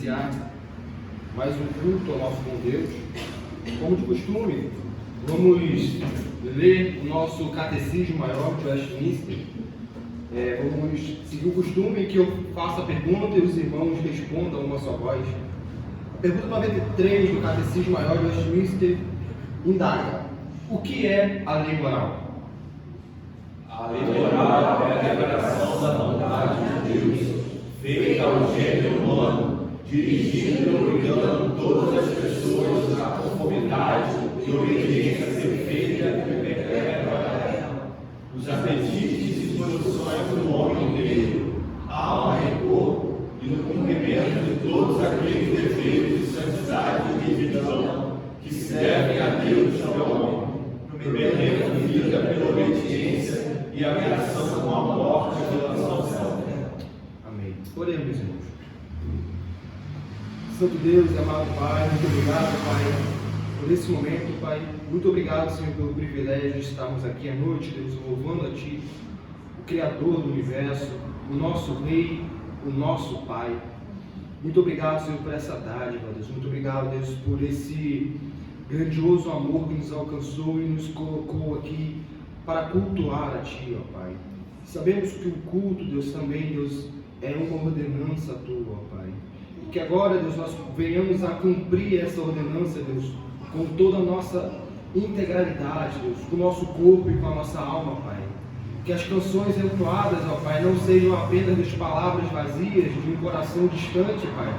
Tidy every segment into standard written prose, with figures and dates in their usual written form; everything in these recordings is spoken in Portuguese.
iniciar mais um culto ao nosso bom Deus. Como de costume, vamos ler o nosso Catecismo Maior de Westminster. Vamos seguir o costume que eu faça a pergunta e os irmãos respondam uma só voz. A pergunta 93 do Catecismo Maior de Westminster indaga: o que é a lei moral? A lei moral é a revelação da vontade de Deus, feita ao gênero humano, dirigindo e obrigando todas as pessoas à conformidade e obediência perfeita e perpétua a ela. Os apetites e disposições do homem inteiro, alma e corpo, e no cumprimento de todos aqueles defeitos de santidade e retidão que se devem a Deus e ao homem, perdendo vida pela obediência e a criação com a morte e a relação selva. Amém. Oremos, irmãos. Santo Deus e amado Pai, muito obrigado, Pai, por esse momento, Pai. Muito obrigado, Senhor, pelo privilégio de estarmos aqui à noite, Deus, louvando a Ti, o Criador do Universo, o nosso Rei, o nosso Pai. Muito obrigado, Senhor, por essa dádiva, Deus. Muito obrigado, Deus, por esse grandioso amor que nos alcançou e nos colocou aqui para cultuar a Ti, ó Pai. Sabemos que o culto, Deus, também, Deus, é uma ordenança Tua, ó Pai. E que agora, Deus, nós venhamos a cumprir essa ordenança, Deus, com toda a nossa integralidade, Deus, com o nosso corpo e com a nossa alma, Pai. Que as canções entoadas, ó Pai, não sejam apenas das palavras vazias de um coração distante, Pai,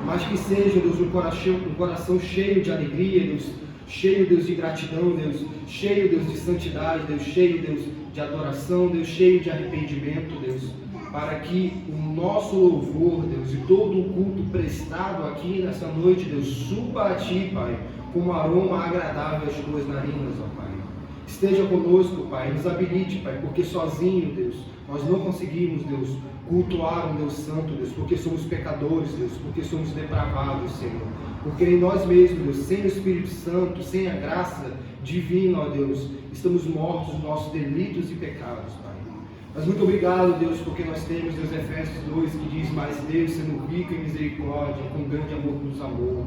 mas que seja, Deus, um coração cheio de alegria, Deus, cheio, Deus, de gratidão, Deus, cheio, Deus, de santidade, Deus, cheio, Deus, de adoração, Deus, cheio de arrependimento, Deus, para que o nosso louvor, Deus, e todo o culto prestado aqui nessa noite, Deus, suba a Ti, Pai, como aroma agradável às Tuas narinas, ó Pai. Esteja conosco, Pai, nos habilite, Pai, porque sozinho, Deus, nós não conseguimos, Deus, cultuar um Deus santo, Deus, porque somos pecadores, Deus, porque somos depravados, Senhor. Porque em nós mesmos, Deus, sem o Espírito Santo, sem a graça divina, ó Deus, estamos mortos nos nossos delitos e pecados, Pai. Mas muito obrigado, Deus, porque nós temos, Deus, Efésios 2, que diz: mas Deus, sendo rico em misericórdia, com grande amor nos amou,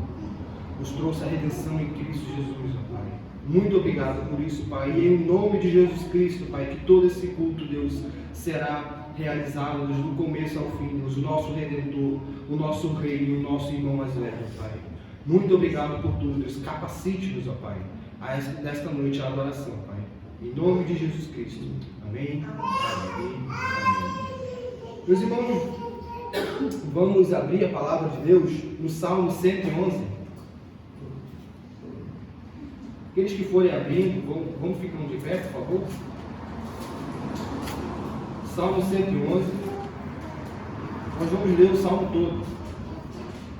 nos trouxe a redenção em Cristo Jesus, ó Pai. Muito obrigado por isso, Pai. E em nome de Jesus Cristo, Pai, que todo esse culto, Deus, será realizado, Deus, do começo ao fim, Deus, o nosso Redentor, o nosso Rei e o nosso irmão mais velho, Pai. Muito obrigado por tudo, Deus. Capacite-nos, ó Pai, nesta noite a adoração, Pai. Em nome de Jesus Cristo. Amém. Amém. Amém. Meus irmãos, vamos abrir a palavra de Deus no Salmo 111. Aqueles que forem abrindo, vamos ficando de pé, por favor. Salmo 111. Nós vamos ler o Salmo todo,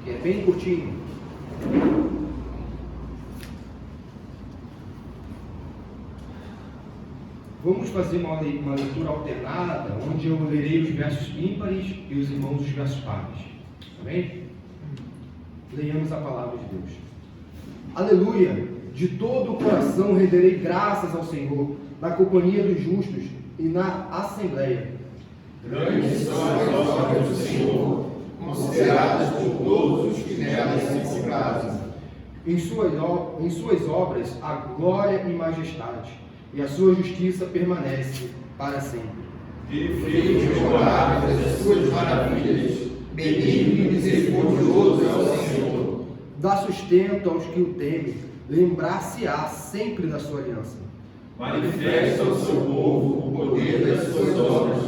que é bem curtinho. Vamos fazer uma leitura alternada, onde eu lerei os versos ímpares e os irmãos os versos pares. Amém? Leiamos a palavra de Deus. Aleluia! De todo o coração renderei graças ao Senhor, na companhia dos justos e na assembleia. Grandes são as obras do Senhor, consideradas por todos os que nelas se comprazem. Em suas obras a glória e majestade, e a sua justiça permanece para sempre. Feitos memoráveis as suas maravilhas, benigno e misericordioso é o Senhor. Dá sustento aos que o temem, lembrar-se-á sempre da sua aliança. Manifesta ao seu povo o poder das suas obras,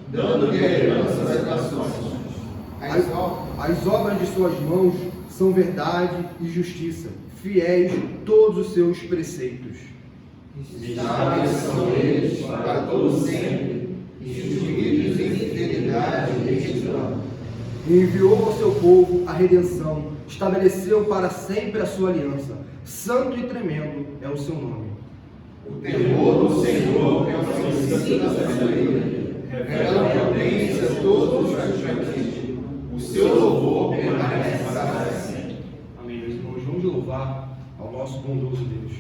dando-lhe a herança das nações. As obras de suas mãos são verdade e justiça, fiéis todos os seus preceitos. Estáveis são eles para todo sempre, instruídos em fidelidade e retidão. Enviou ao seu povo a redenção, estabeleceu para sempre a sua aliança. Santo e tremendo é o seu nome. O temor do Senhor é o princípio da sabedoria, revela a potência a todos os que praticam. O seu louvor permanece para sempre. Amém, meus irmãos. Vamos louvar ao nosso bondoso Deus.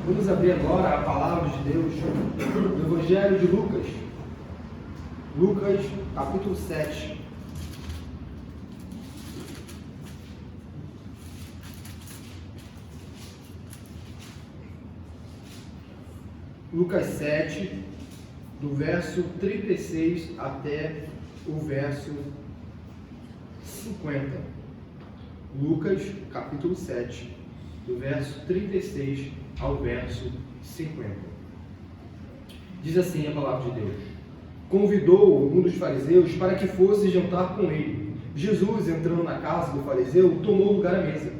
Vamos abrir agora a palavra de Deus no Evangelho de Lucas. Lucas, capítulo 7. Lucas 7, do verso 36 até o verso 50. Lucas, capítulo 7, do verso 36 ao verso 50. Diz assim a palavra de Deus: Convidou um dos fariseus para que fosse jantar com ele. Jesus, entrando na casa do fariseu, tomou lugar à mesa.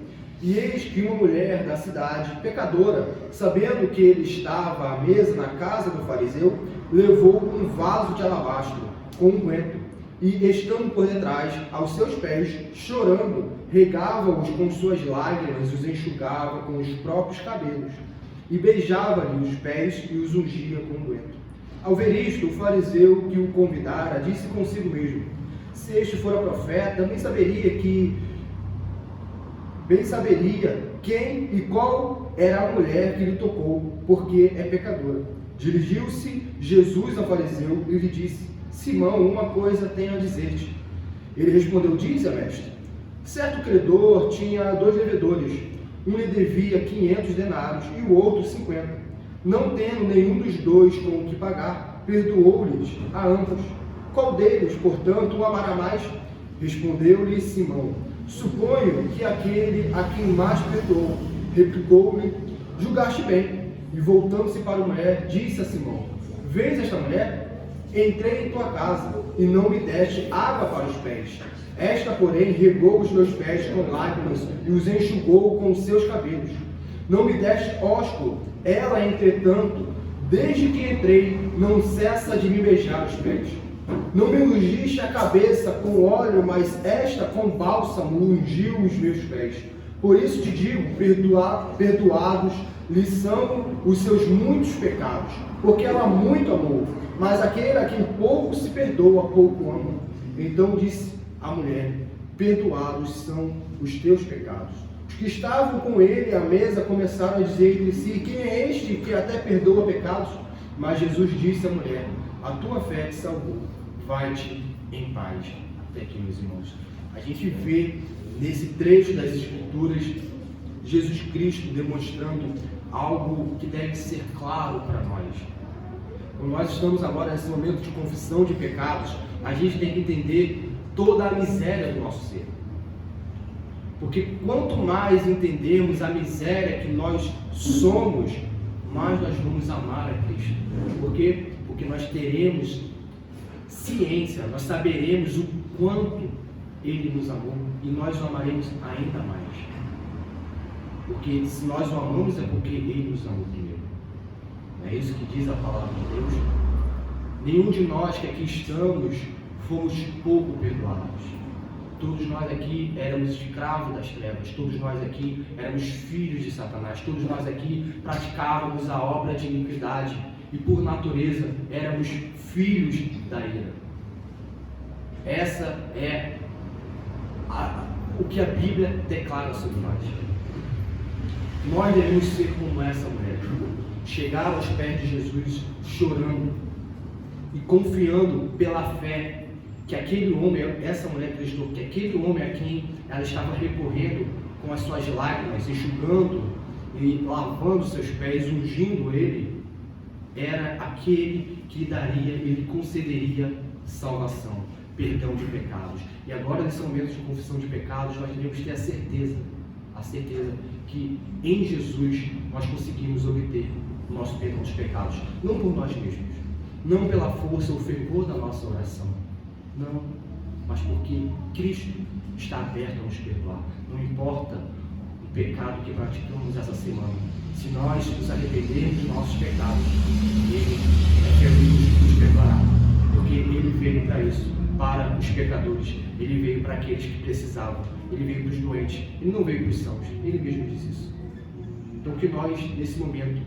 E eis que uma mulher da cidade, pecadora, sabendo que ele estava à mesa na casa do fariseu, levou um vaso de alabastro com unguento, e, estando por detrás, aos seus pés, chorando, regava-os com suas lágrimas e os enxugava com os próprios cabelos, e beijava-lhe os pés e os ungia com unguento. Ao ver isto, o fariseu que o convidara disse consigo mesmo: se este fora profeta, bem saberia quem e qual era a mulher que lhe tocou, porque é pecadora. Dirigiu-se Jesus ao fariseu e lhe disse: Simão, uma coisa tenho a dizer-te. Ele respondeu: dize, mestre. Certo credor tinha 2 devedores. Um lhe devia 500 denários e o outro 50. Não tendo nenhum dos dois com o que pagar, perdoou-lhes a ambos. Qual deles, portanto, o amará mais? Respondeu-lhe Simão: suponho que aquele a quem mais perdoou. Replicou-lhe: julgaste bem. E voltando-se para a mulher, disse a Simão: vês esta mulher? Entrei em tua casa e não me deste água para os pés. Esta, porém, regou os meus pés com lágrimas e os enxugou com os seus cabelos. Não me deste ósculo. Ela, entretanto, desde que entrei, não cessa de me beijar os pés. Não me ungiste a cabeça com óleo, mas esta com bálsamo ungiu os meus pés. Por isso te digo, perdoados lhe são os seus muitos pecados, porque ela muito amou. Mas aquele a quem pouco se perdoa, pouco ama. Então disse a mulher: perdoados são os teus pecados. Os que estavam com ele à mesa começaram a dizer entre si: quem é este que até perdoa pecados? Mas Jesus disse à mulher: a tua fé te salvou, vai-te em paz. Até aqui, meus irmãos, a gente vê nesse trecho das Escrituras Jesus Cristo demonstrando algo que deve ser claro para nós. Quando nós estamos agora nesse momento de confissão de pecados, a gente tem que entender toda a miséria do nosso ser. Porque quanto mais entendermos a miséria que nós somos, mais nós vamos amar a Cristo. Por quê? Porque nós teremos ciência, nós saberemos o quanto Ele nos amou e nós o amaremos ainda mais. Porque se nós o amamos é porque Ele nos amou primeiro. É isso que diz a palavra de Deus. Nenhum de nós que aqui estamos fomos pouco perdoados. Todos nós aqui éramos escravos das trevas, todos nós aqui éramos filhos de Satanás, todos nós aqui praticávamos a obra de iniquidade e por natureza éramos filhos da ira. Essa é o que a Bíblia declara sobre nós. Nós devemos ser como essa mulher, chegar aos pés de Jesus chorando e confiando pela fé que aquele homem, essa mulher acreditou, que aquele homem a quem ela estava recorrendo com as suas lágrimas, enxugando e lavando seus pés, ungindo ele, era aquele que lhe concederia salvação, perdão de pecados. E agora, nesse momento de confissão de pecados, nós devemos ter a certeza que em Jesus nós conseguimos obter o nosso perdão dos pecados, não por nós mesmos, não pela força ou fervor da nossa oração, não, mas porque Cristo está aberto a nos perdoar. Não importa o pecado que praticamos essa semana, se nós nos arrependermos dos nossos pecados, Ele é fiel e nos perdoará, porque Ele veio para isso, para os pecadores, Ele veio para aqueles que precisavam, Ele veio para os doentes, Ele não veio para os sãos, Ele mesmo diz isso. Então que nós, nesse momento,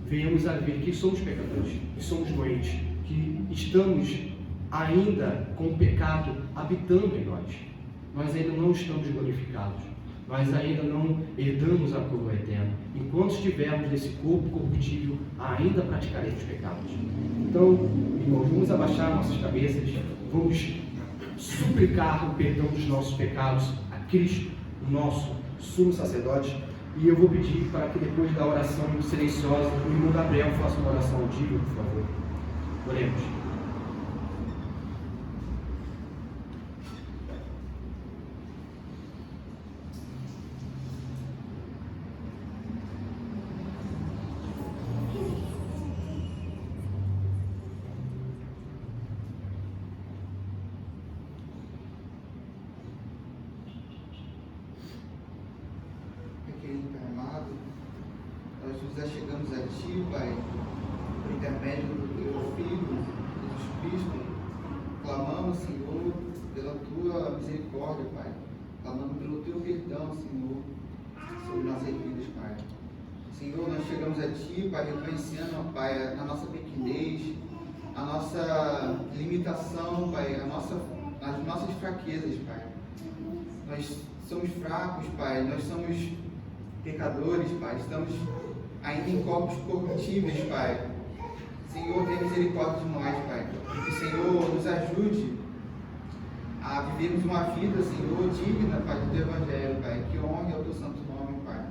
venhamos a ver que somos pecadores, que somos doentes, que estamos ainda com o pecado habitando em nós. Nós ainda não estamos glorificados, nós ainda não herdamos a coroa eterna. Enquanto estivermos nesse corpo corruptível, ainda praticaremos pecados. Então, irmãos, vamos abaixar nossas cabeças, vamos suplicar o perdão dos nossos pecados a Cristo, o nosso sumo sacerdote. E eu vou pedir para que depois da oração silenciosa, o irmão Gabriel faça uma oração audível, por favor. Oremos. Nós chegamos a Ti, Pai, por intermédio do Teu Filho, Jesus Cristo, clamamos, Senhor, pela Tua misericórdia, Pai, clamando pelo Teu perdão, Senhor, sobre nossas vidas, Pai. Senhor, nós chegamos a Ti, Pai, reconhecendo, Pai, a nossa pequenez, a nossa limitação, Pai, as nossas fraquezas, Pai. Nós somos fracos, Pai, nós somos pecadores, Pai, estamos ainda em corpos corruptíveis, Pai. Senhor, tenha misericórdia de nós, Pai. Que o Senhor nos ajude a vivermos uma vida, Senhor, digna, Pai, do Evangelho, Pai, que honre ao Teu santo nome, Pai.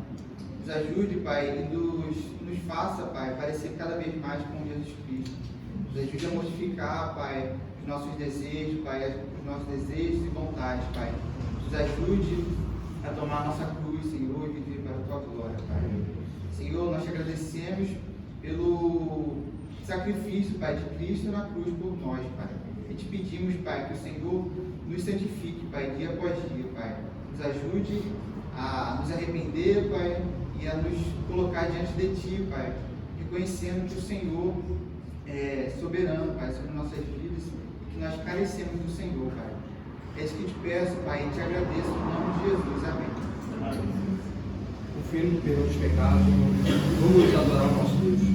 Nos ajude, Pai, e nos faça, Pai, parecer cada vez mais com Jesus Cristo. Nos ajude a modificar, Pai, os nossos desejos, Pai, os nossos desejos e vontades, Pai. Nos ajude a tomar a nossa cruz, Senhor, e viver para a Tua glória, Pai. Senhor, nós te agradecemos pelo sacrifício, Pai, de Cristo na cruz por nós, Pai. E te pedimos, Pai, que o Senhor nos santifique, Pai, dia após dia, Pai. Nos ajude a nos arrepender, Pai, e a nos colocar diante de Ti, Pai, reconhecendo que o Senhor é soberano, Pai, sobre nossas vidas, e que nós carecemos do Senhor, Pai. É isso que te peço, Pai, e te agradeço em nome de Jesus. Amém. Confio no perdão dos pecados. Vamos adorar o nosso Deus.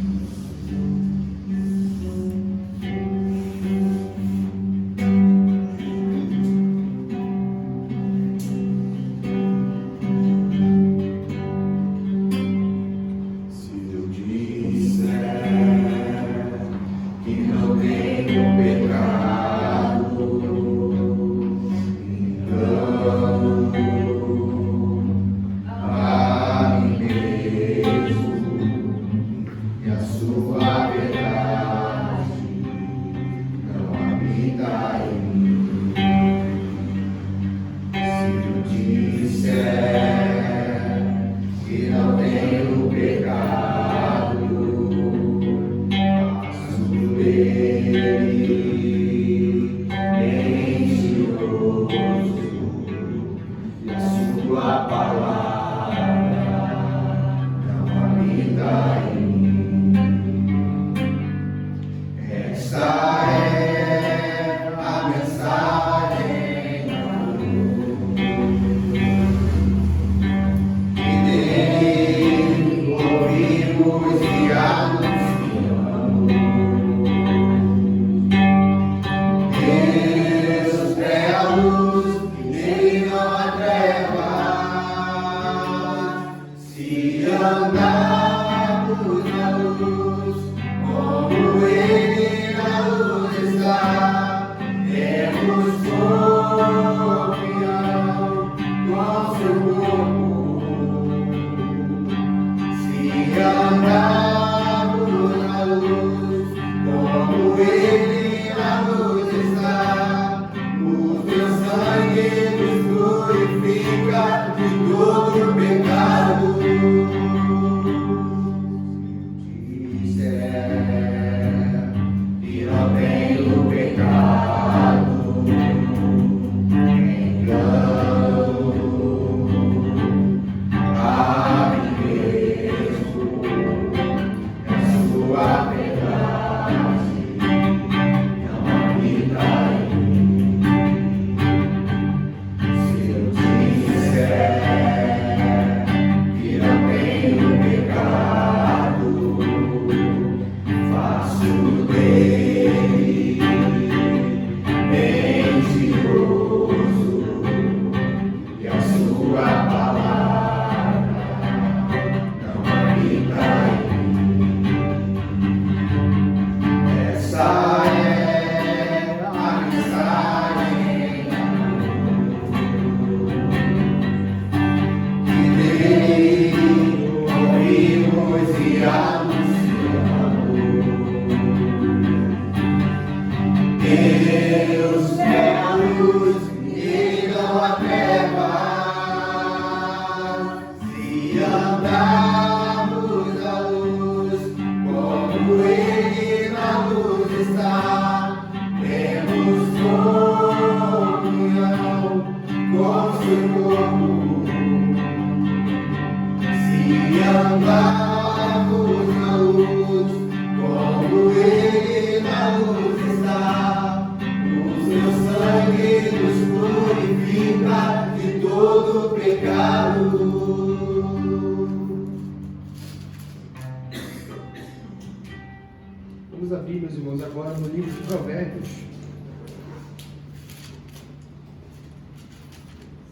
Vamos abrir, meus irmãos, agora no livro de Provérbios.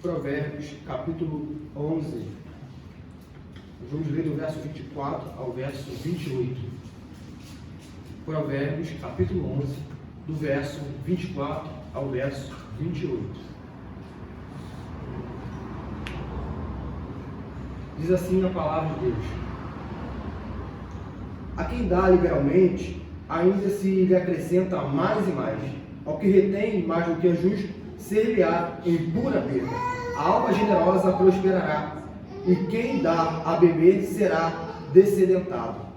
Provérbios, capítulo 11. Vamos ler do verso 24 ao verso 28. Provérbios, capítulo 11, do verso 24 ao verso 28. Diz assim a palavra de Deus: a quem dá liberalmente, ainda se lhe acrescenta mais e mais. Ao que retém mais do que é justo, ser-lhe-á em pura perda. A alma generosa prosperará, e quem dá a beber será descedentado.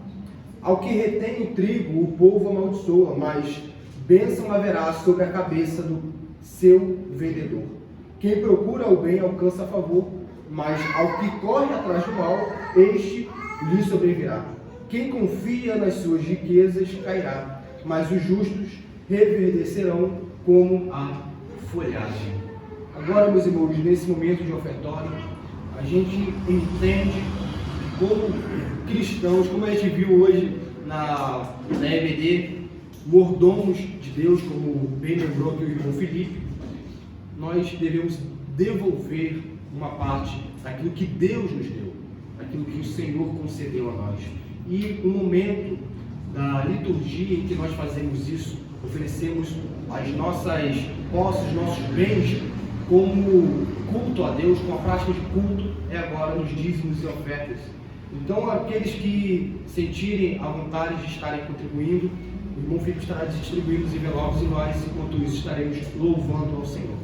Ao que retém o trigo, o povo amaldiçoa, mas bênção haverá sobre a cabeça do seu vendedor. Quem procura o bem alcança favor, mas ao que corre atrás do mal, este lhe sobrevirá. Quem confia nas suas riquezas cairá, mas os justos reverdecerão como a folhagem. Agora, meus irmãos, nesse momento de ofertório, a gente entende como cristãos, como a gente viu hoje na EBD, mordomos de Deus, como bem lembrou aqui o irmão Felipe, nós devemos devolver uma parte daquilo que Deus nos deu, daquilo que o Senhor concedeu a nós. E no momento da liturgia em que nós fazemos isso, oferecemos as nossas posses, nossos bens, como culto a Deus, com a prática de culto, é agora nos dízimos e ofertas. Então, aqueles que sentirem a vontade de estarem contribuindo, o irmão Filipe estará distribuindo os envelopes e nós, enquanto isso, estaremos louvando ao Senhor.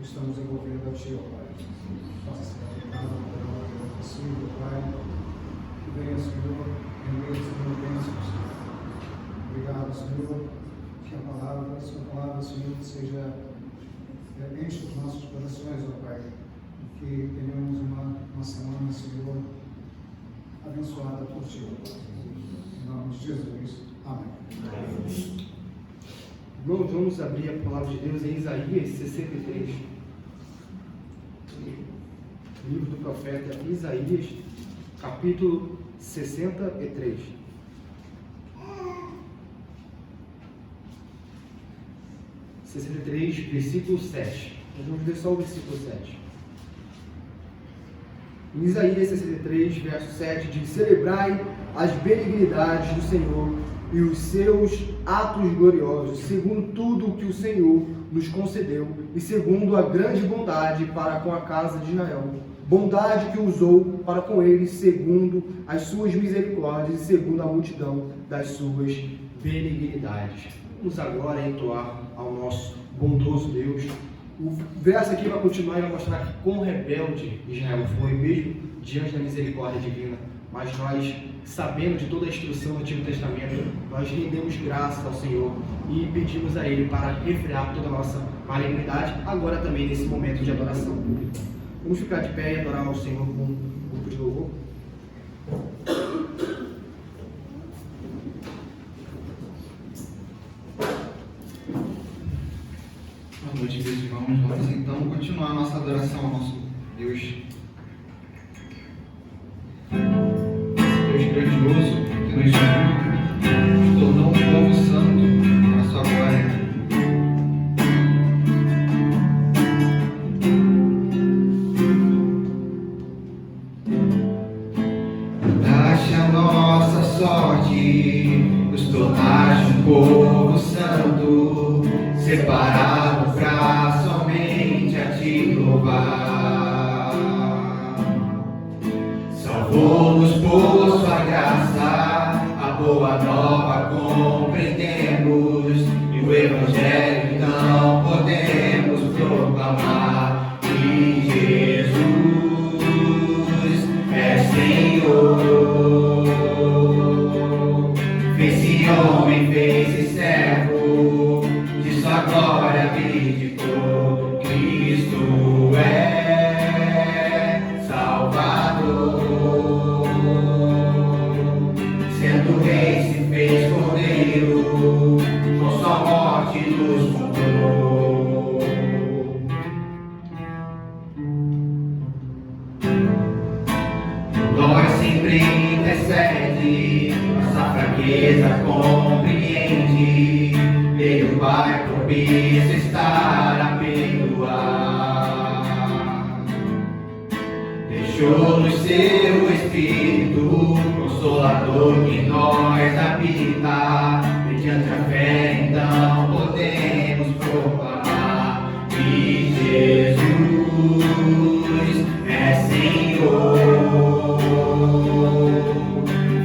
Estamos envolvendo a Ti, ó Pai. Faça ser aplicado no melhor possível, Pai. Que venha, Senhor, em meio às providências. Obrigado, Senhor, que a Sua palavra, Senhor, seja enche os nossos corações, ó Pai. E que tenhamos uma semana, Senhor, abençoada por Ti, ó Pai. Em nome de Jesus. Amém. Irmãos, vamos abrir a palavra de Deus em Isaías 63. Livro do profeta Isaías, capítulo 63. Versículo 7. Nós vamos ver só o versículo 7. Em Isaías 63, verso 7, diz: celebrai as benignidades do Senhor e os seus atos gloriosos, segundo tudo o que o Senhor nos concedeu e segundo a grande bondade para com a casa de Israel. Bondade que usou para com eles, segundo as suas misericórdias e segundo a multidão das suas benignidades. Vamos agora entoar ao nosso bondoso Deus. O verso aqui vai continuar e vai mostrar que quão rebelde Israel foi, mesmo diante da misericórdia divina. Mas nós, sabendo de toda a instrução do Antigo Testamento, nós rendemos graça ao Senhor e pedimos a Ele para refrear toda a nossa malignidade, agora também nesse momento de adoração pública. Vamos ficar de pé e adorar ao Senhor com um grupo de louvor. Boa noite, meus irmãos. Vamos então continuar a nossa adoração ao nosso Deus. Deus grandioso que nos uniu, nos tornou um povo santo para a sua glória. Mudaste a nossa sorte, nos tornaste um povo santo, separado pra somente a ti louvar. Salvou-nos por sua graça, a boa nova compreendemos, e o Evangelho então podemos proclamar que Jesus é Senhor. Fez-se homem, fez-se servo, de sua glória abdicou. Cristo é Salvador. Sendo rei, se fez cordeiro, com sua morte nos comprou. Nós sempre intercede, nossa fraqueza compreende. Ele, o Pai, propício estar a perdoar. Deixou-nos seu Espírito Consolador que em nós habita. Mediante a fé, então, podemos proclamar que Jesus é Senhor.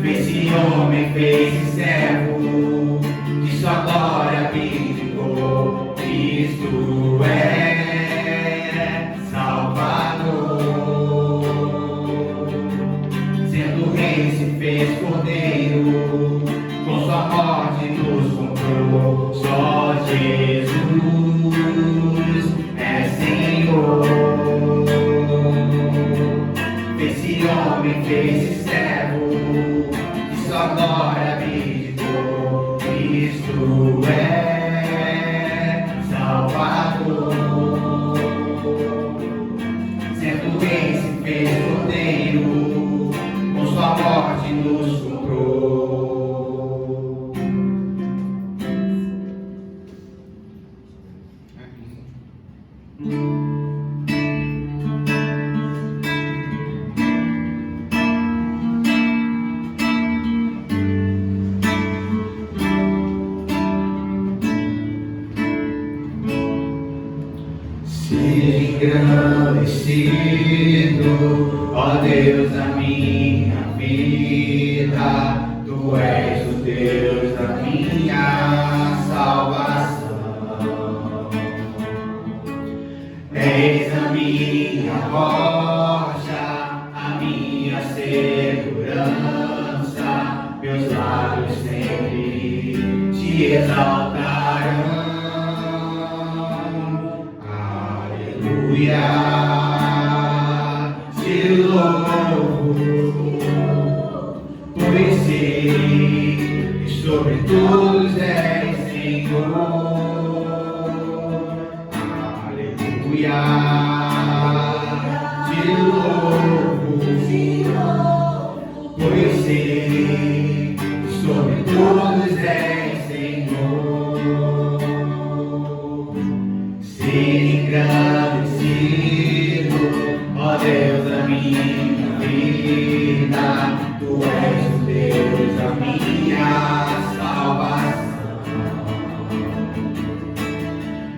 Fez-se homem, fez-se servo, de sua glória abdicou. Cristo é Salvador. Sendo rei, se fez cordeiro, com sua morte nos comprou. Só Jesus é Senhor. Fez-se homem, fez-se servo, de sua glória abdicou. Cristo é Salvador. Sendo rei, se fez cordeiro, com sua morte nos comprou. Seja engrandecido, ó Deus, a minha vida. Tu és o Deus da minha salvação. És a minha rocha, a minha segurança. Meus lábios sempre te exaltarão. Aleluia, te louvo, pois sei que sobre todos és Senhor. Aleluia, te louvo, pois sei que sobre todos és Senhor. Ser engrandecido, ó Deus da minha vida, Tu és o Deus da minha salvação.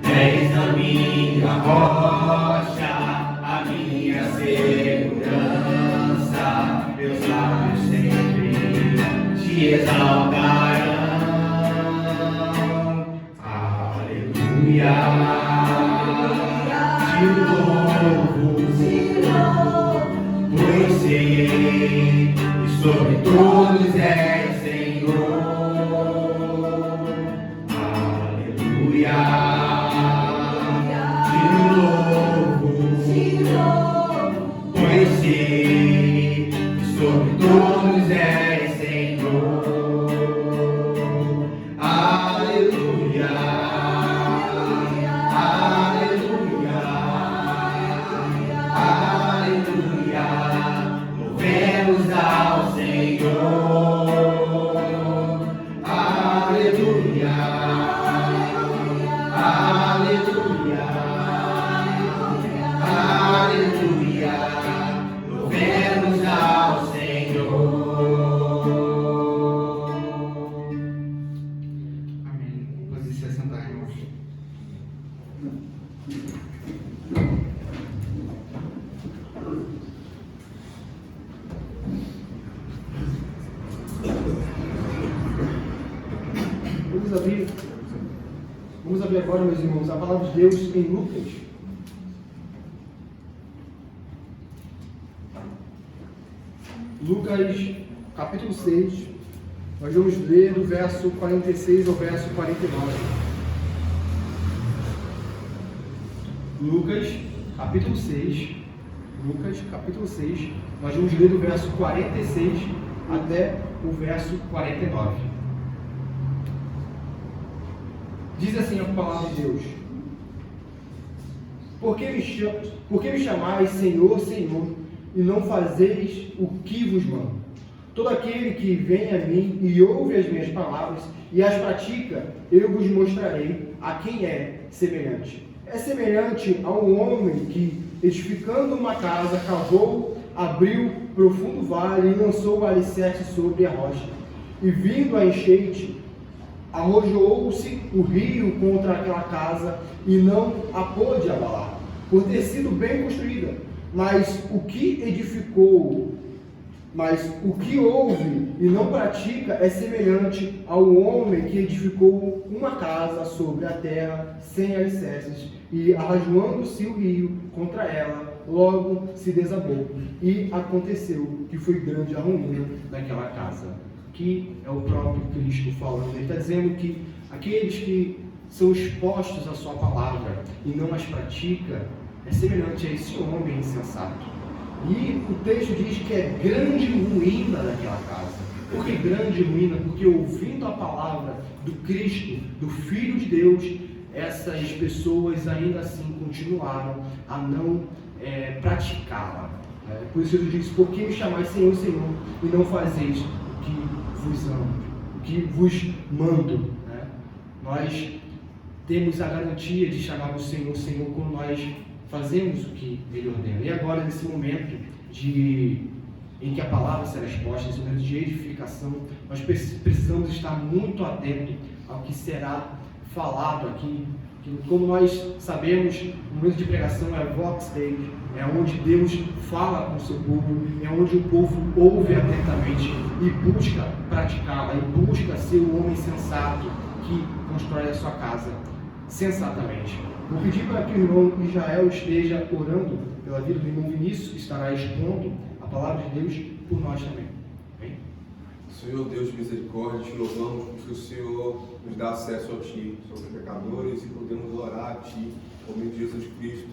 És a minha rocha, a minha segurança, meus lábios sempre te exaltarão. Aleluia, te louvo, pois sei que sobre todos és Senhor. Aleluia. Pois sei que sobre todos és Senhor. Aleluia, aleluia, aleluia. Louvemos ao Senhor. Aleluia, aleluia, aleluia. Louvemos ao Senhor. Amém. Pode se assentar, irmãos. Vamos abrir agora, meus irmãos, a palavra de Deus em Lucas. Lucas, capítulo 6, nós vamos ler do verso 46 ao verso 49. Lucas, capítulo 6, nós vamos ler do verso 46 até o verso 49. Diz assim a palavra de Deus: Por que me chamais Senhor, Senhor, e não fazeis o que vos mando? Todo aquele que vem a mim e ouve as minhas palavras e as pratica, eu vos mostrarei a quem é semelhante. É semelhante a um homem que, edificando uma casa, cavou, abriu profundo vale e lançou o alicerce sobre a rocha. E vindo a enchente, arrojou-se o rio contra aquela casa e não a pôde abalar, por ter sido bem construída. Mas o que ouve e não pratica é semelhante ao homem que edificou uma casa sobre a terra sem alicerces, e arrajoando-se o rio contra ela, logo se desabou. E aconteceu que foi grande a ruína daquela casa. Que é o próprio Cristo falando. Ele está dizendo que aqueles que são expostos à sua palavra e não as pratica, é semelhante a esse homem insensato. E o texto diz que é grande ruína daquela casa. Por que grande ruína? Porque ouvindo a palavra do Cristo, do Filho de Deus, essas pessoas ainda assim continuaram a não praticá-la. Por isso ele diz: por que me chamais Senhor, Senhor, e não fazeis o que vos amo, o que vos mando? Nós temos a garantia de chamar o Senhor, Senhor, quando nós fazemos o que Ele ordena. E agora, nesse momento em que a palavra será exposta, nesse momento de edificação, nós precisamos estar muito atentos ao que será falado aqui. Como nós sabemos, o momento de pregação é Vox Dei, é onde Deus fala com o seu povo, é onde o povo ouve atentamente e busca praticá-la, e busca ser o homem sensato que constrói a sua casa sensatamente. Vou pedir para que o irmão Israel esteja orando pela vida do irmão Vinícius, que estará expondo a palavra de Deus por nós também. Amém? Senhor Deus de misericórdia, te louvamos porque o Senhor nos dá acesso a Ti. Somos pecadores e podemos orar a Ti, por meio de Jesus Cristo,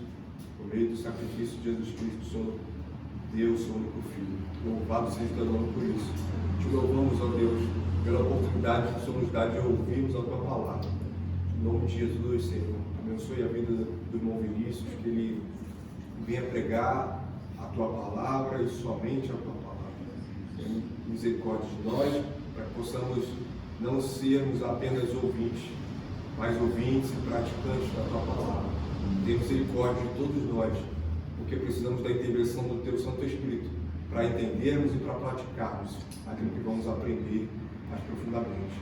por meio do sacrifício de Jesus Cristo, Senhor Deus, seu único Filho. Louvado seja teu nome por isso. Te louvamos, ó Deus, pela oportunidade que o Senhor nos dá de ouvirmos a Tua palavra. Em nome de Jesus, Senhor, abençoe a vida do irmão Vinícius, que ele venha pregar a Tua palavra e somente a Tua palavra. Tenha misericórdia de nós, para que possamos não sermos apenas ouvintes, mas ouvintes e praticantes da Tua palavra. Tenha misericórdia de todos nós, porque precisamos da intervenção do Teu Santo Espírito para entendermos e para praticarmos aquilo que vamos aprender mais profundamente.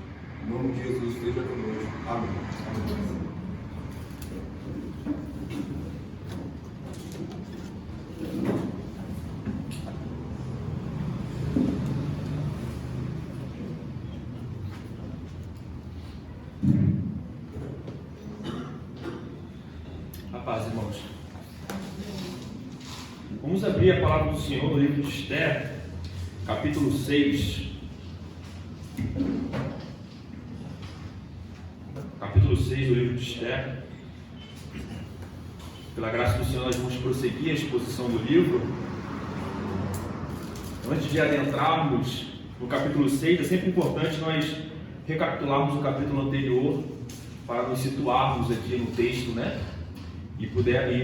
Em nome de Jesus, esteja conosco. Amém. A paz, irmãos. Vamos abrir a palavra do Senhor no livro de Esther, capítulo 6. Capítulo 6 do livro de Esther. Pela graça do Senhor, nós vamos prosseguir a exposição do livro. Antes de adentrarmos no capítulo 6, é sempre importante nós recapitularmos o capítulo anterior para nos situarmos aqui no texto, né? E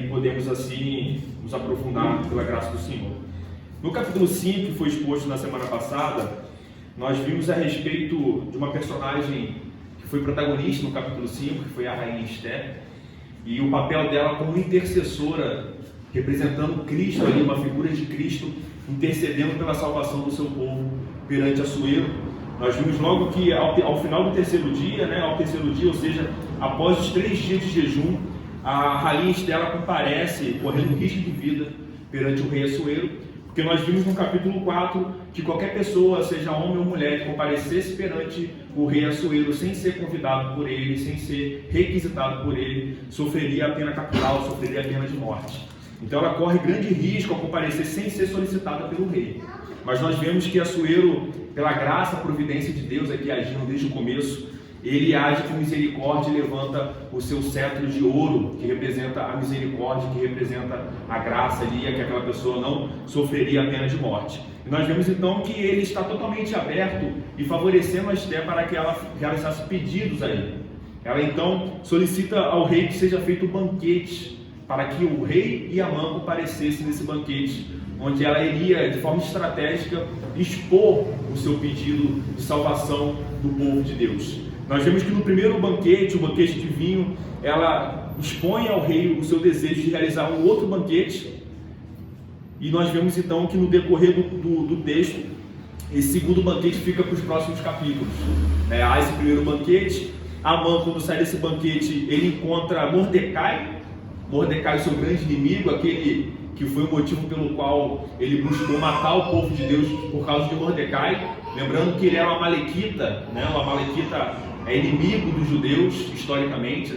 podemos assim nos aprofundar pela graça do Senhor. No capítulo 5, que foi exposto na semana passada, nós vimos a respeito de uma personagem que foi protagonista no capítulo 5, que foi a rainha Esther, e o papel dela como intercessora, representando Cristo ali, uma figura de Cristo, intercedendo pela salvação do seu povo perante Assuero. Nós vimos logo que ao final do terceiro dia, ou seja, após os 3 dias de jejum, a rainha Esther comparece, correndo risco de vida perante o rei Assuero, porque nós vimos no capítulo 4 que qualquer pessoa, seja homem ou mulher, que comparecesse perante o rei Assuero sem ser convidado por ele, sem ser requisitado por ele, sofreria a pena capital, sofreria a pena de morte. Então ela corre grande risco ao comparecer sem ser solicitada pelo rei. Mas nós vemos que Assuero, pela graça, a providência de Deus aqui agindo desde o começo, ele age com misericórdia e levanta o seu cetro de ouro, que representa a misericórdia, que representa a graça ali, que aquela pessoa não sofreria a pena de morte. E nós vemos então que ele está totalmente aberto e favorecendo a Esther para que ela realizasse pedidos a ele. Ela então solicita ao rei que seja feito um banquete, para que o rei e Amã comparecessem nesse banquete, onde ela iria, de forma estratégica, expor o seu pedido de salvação do povo de Deus. Nós vemos que no primeiro banquete, o banquete de vinho, ela expõe ao rei o seu desejo de realizar um outro banquete. E nós vemos então que no decorrer do texto, esse segundo banquete fica para os próximos capítulos. Há esse primeiro banquete, Amã, quando sai desse banquete, ele encontra Mordecai, seu grande inimigo, aquele que foi o motivo pelo qual ele buscou matar o povo de Deus por causa de Mordecai. Lembrando que ele era uma amalequita, o amalequita é inimigo dos judeus, historicamente,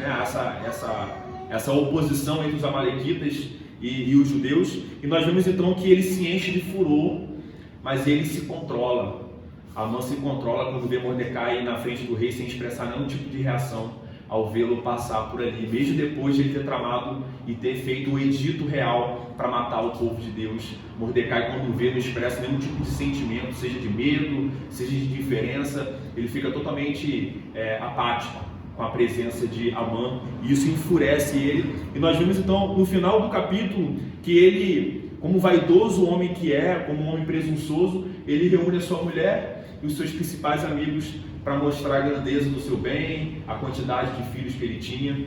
essa oposição entre os amalequitas e os judeus. E nós vemos então que ele se enche de furor, mas ele se controla. Amã se controla quando vê Mordecai na frente do rei sem expressar nenhum tipo de reação ao vê-lo passar por ali, mesmo depois de ele ter tramado e ter feito o edito real para matar o povo de Deus. Mordecai, quando vê, não expressa nenhum tipo de sentimento, seja de medo, seja de indiferença, ele fica totalmente apático com a presença de Amã, e isso enfurece ele. E nós vemos então no final do capítulo que ele, como vaidoso homem que é, como um homem presunçoso, ele reúne a sua mulher e os seus principais amigos para mostrar a grandeza do seu bem, a quantidade de filhos que ele tinha.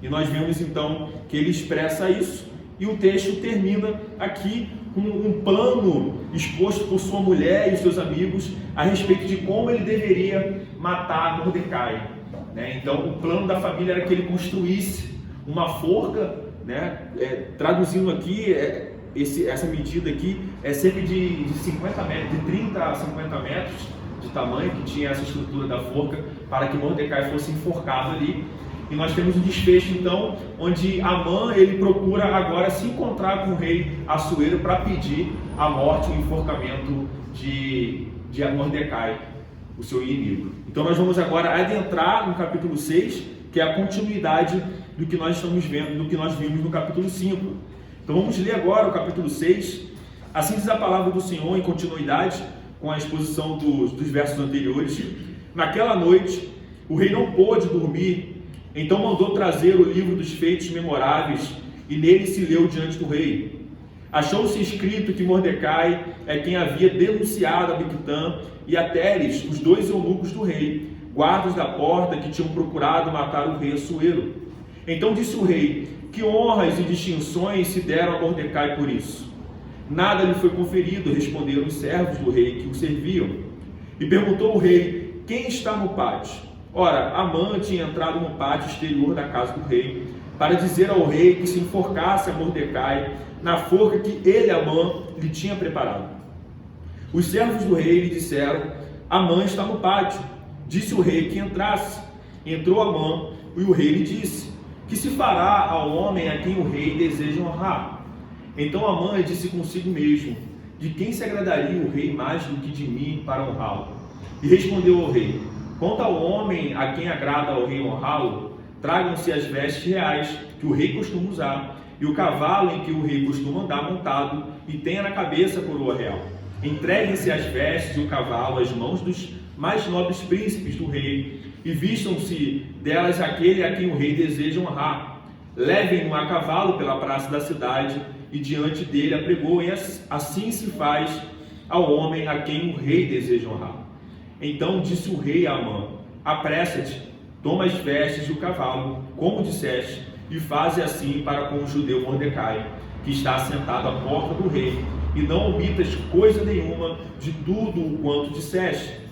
E nós vemos então que ele expressa isso, e o texto termina aqui com um plano exposto por sua mulher e os seus amigos a respeito de como ele deveria matar Mordecai. Então o plano da família era que ele construísse uma forca, traduzindo aqui, essa medida aqui é cerca de 50 metros, de 30 a 50 metros de tamanho, que tinha essa estrutura da forca, para que Mordecai fosse enforcado ali. E nós temos um desfecho então, onde Amã, ele procura agora se encontrar com o rei Assuero para pedir a morte, o enforcamento de Mordecai, o seu inimigo. Então nós vamos agora adentrar no capítulo 6, que é a continuidade do que nós estamos vendo, do que nós vimos no capítulo 5. Então vamos ler agora o capítulo 6. Assim diz a palavra do Senhor, em continuidade com a exposição dos versos anteriores. Naquela noite, o rei não pôde dormir, então mandou trazer o livro dos feitos memoráveis, e nele se leu diante do rei. Achou-se escrito que Mordecai é quem havia denunciado a Bigtã e a Teres, os 2 eunucos do rei, guardas da porta que tinham procurado matar o rei Assuero. Então disse o rei: Que honras e distinções se deram a Mordecai por isso? Nada lhe foi conferido, responderam os servos do rei que o serviam. E perguntou o rei: quem está no pátio? Ora, Amã tinha entrado no pátio exterior da casa do rei, para dizer ao rei que se enforcasse a Mordecai na forca que ele, Amã, lhe tinha preparado. Os servos do rei lhe disseram: Amã está no pátio. Disse o rei que entrasse. Entrou Amã, e o rei lhe disse: que se fará ao homem a quem o rei deseja honrar? Então Amã disse consigo mesmo: de quem se agradaria o rei mais do que de mim para honrá-lo? E respondeu ao rei: quanto ao homem a quem agrada ao rei honrá-lo, tragam-se as vestes reais que o rei costuma usar, e o cavalo em que o rei costuma andar montado, e tenha na cabeça a coroa real. Entreguem-se as vestes e o cavalo às mãos dos mais nobres príncipes do rei, e vistam-se delas aquele a quem o rei deseja honrar. Levem-no a cavalo pela praça da cidade, e diante dele apregoem. Assim se faz ao homem a quem o rei deseja honrar. Então disse o rei a Amã: apressa-te, toma as vestes do cavalo, como disseste, e faze assim para com o judeu Mordecai, que está assentado à porta do rei, e não omitas coisa nenhuma de tudo o quanto disseste.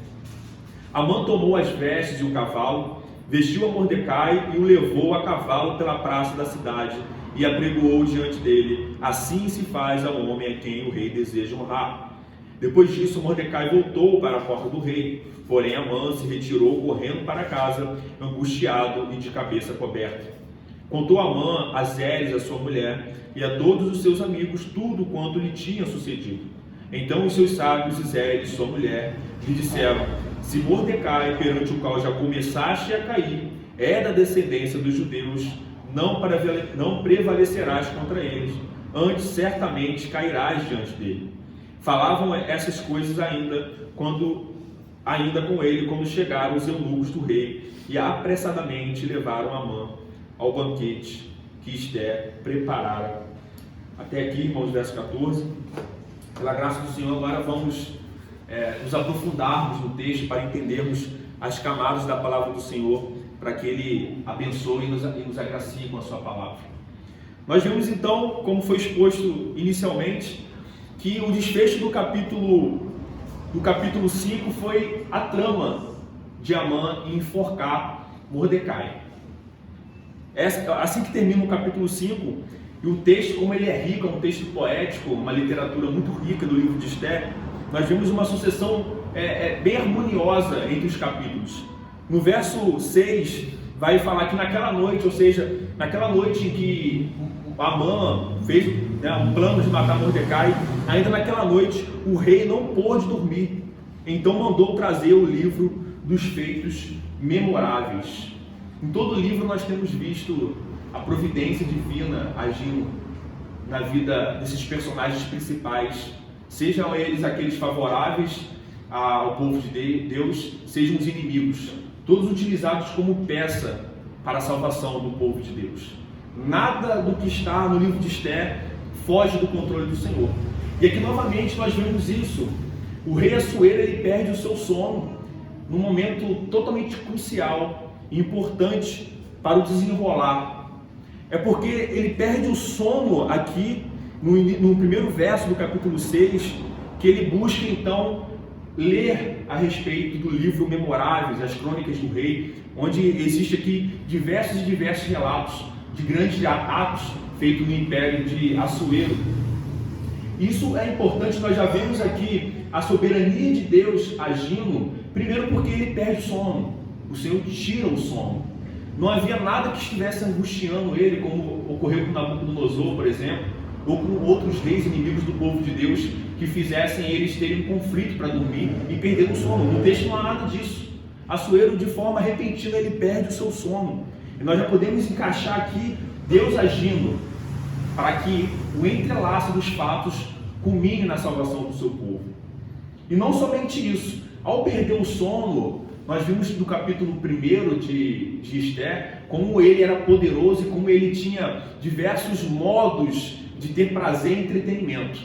Amã tomou as vestes e o cavalo, vestiu a Mordecai e o levou a cavalo pela praça da cidade, e apregoou diante dele. Assim se faz ao homem a quem o rei deseja honrar. Depois disso, Mordecai voltou para a porta do rei, porém Amã se retirou correndo para casa, angustiado e de cabeça coberta. Contou Amã a Zeres, a sua mulher, e a todos os seus amigos tudo quanto lhe tinha sucedido. Então os seus sábios e Zeres, sua mulher, lhe disseram: se Mordecai, perante o qual já começaste a cair, é da descendência dos judeus, não prevalecerás contra eles, antes certamente cairás diante dele. Falavam essas coisas ainda com ele, quando chegaram os eunucos do rei, e apressadamente levaram Amã ao banquete que Esther preparara. Até aqui, irmãos, verso 14. Pela graça do Senhor, agora vamos nos aprofundarmos no texto para entendermos as camadas da palavra do Senhor, para que Ele abençoe e nos agracie com a sua palavra. Nós vemos então, como foi exposto inicialmente, que o desfecho do capítulo 5 foi a trama de Amã em enforcar Mordecai. Assim que termina o capítulo 5, e o texto, como ele é rico, é um texto poético, uma literatura muito rica do livro de Esther, nós vemos uma sucessão bem harmoniosa entre os capítulos. No verso 6, vai falar que naquela noite, ou seja, naquela noite em que Amã fez um plano de matar Mordecai, ainda naquela noite o rei não pôde dormir, então mandou trazer o livro dos feitos memoráveis. Em todo o livro nós temos visto a providência divina agindo na vida desses personagens principais, sejam eles aqueles favoráveis ao povo de Deus, sejam os inimigos, todos utilizados como peça para a salvação do povo de Deus. Nada do que está no livro de Esther foge do controle do Senhor. E aqui novamente nós vemos isso. O rei Assuero, ele perde o seu sono num momento totalmente crucial e importante para o desenrolar. É porque ele perde o sono aqui no primeiro verso do capítulo 6, que ele busca então ler a respeito do livro Memoráveis, as Crônicas do Rei, onde existe aqui diversos relatos de grandes atos feitos no império de Assuero. Isso é importante, nós já vemos aqui a soberania de Deus agindo, primeiro porque ele perde o sono, o Senhor tira o sono. Não havia nada que estivesse angustiando ele, como ocorreu com Nabucodonosor, por exemplo, ou com outros reis inimigos do povo de Deus, que fizessem eles terem um conflito para dormir e perder o sono. No texto não há nada disso. Assuero, de forma repentina, ele perde o seu sono. E nós já podemos encaixar aqui Deus agindo para que o entrelaço dos fatos culmine na salvação do seu povo. E não somente isso, ao perder o sono, nós vimos no capítulo 1 de Esther como ele era poderoso e como ele tinha diversos modos de ter prazer e entretenimento.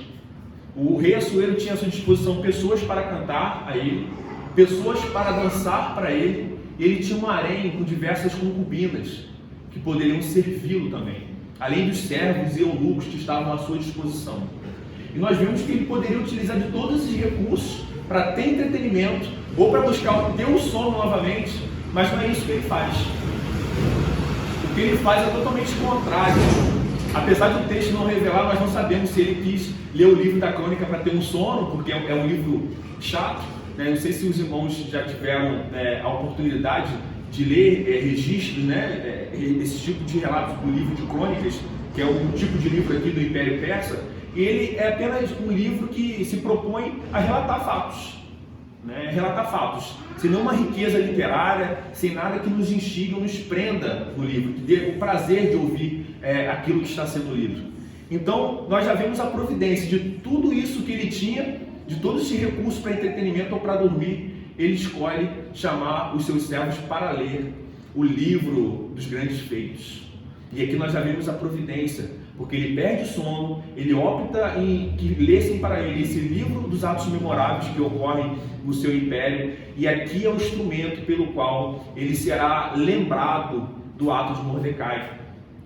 O rei Assuero tinha à sua disposição pessoas para cantar a ele, pessoas para dançar para ele, e ele tinha um harém com diversas concubinas que poderiam servi-lo também. além dos servos e eunucos que estavam à sua disposição. E nós vimos que ele poderia utilizar de todos esses recursos para ter entretenimento ou para buscar ter o sono novamente, mas não é isso que ele faz. O que ele faz é totalmente contrário. Apesar de o texto não revelar, nós não sabemos se ele quis ler o livro da crônica para ter um sono, porque é um livro chato, né? Não sei se os irmãos já tiveram a oportunidade de ler registros, né? Esse tipo de relatos do livro de crônicas, que é um tipo de livro aqui do Império Persa. Ele é apenas um livro que se propõe a relatar fatos, né? Relatar fatos, sem nenhuma riqueza literária, sem nada que nos instigue ou nos prenda no livro, que dê o prazer de ouvir aquilo que está sendo lido. Então, nós já vemos a providência de tudo isso que ele tinha, de todo esse recurso para entretenimento ou para dormir, ele escolhe chamar os seus servos para ler o livro dos grandes feitos. E aqui nós já vemos a providência, porque ele perde o sono, ele opta em que lessem para ele esse livro dos atos memoráveis que ocorrem no seu império, e aqui é o instrumento pelo qual ele será lembrado do ato de Mordecai.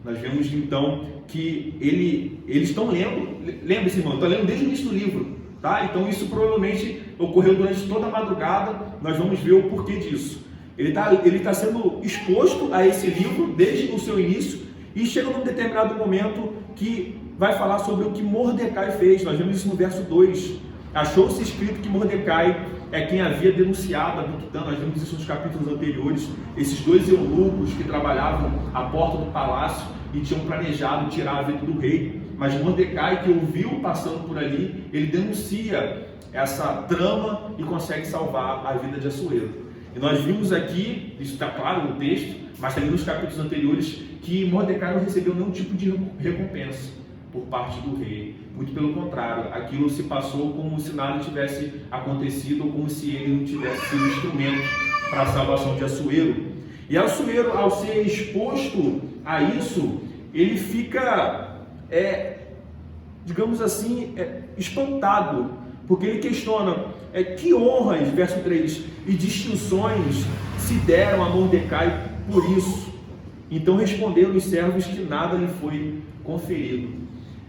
Nós vemos então que eles estão lendo, lembre-se, irmão, estão lendo desde o início do livro, tá? Então isso provavelmente ocorreu durante toda a madrugada, nós vamos ver o porquê disso. Ele tá sendo exposto a esse livro desde o seu início, e chega num determinado momento que vai falar sobre o que Mordecai fez. Nós vemos isso no verso 2. Achou-se escrito que Mordecai é quem havia denunciado a Bigtã. Nós vimos isso nos capítulos anteriores. Esses dois eunucos que trabalhavam à porta do palácio e tinham planejado tirar a vida do rei. Mas Mordecai, que ouviu passando por ali, ele denuncia essa trama e consegue salvar a vida de Assuero. E nós vimos aqui, isso está claro no texto, mas também nos capítulos anteriores, que Mordecai não recebeu nenhum tipo de recompensa por parte do rei. Muito pelo contrário, aquilo se passou como se nada tivesse acontecido, ou como se ele não tivesse sido instrumento para a salvação de Assuero. E Assuero, ao ser exposto a isso, ele fica, digamos assim, espantado, porque ele questiona que honras, verso 3, e distinções se deram a Mordecai por isso. Então responderam os servos que nada lhe foi conferido.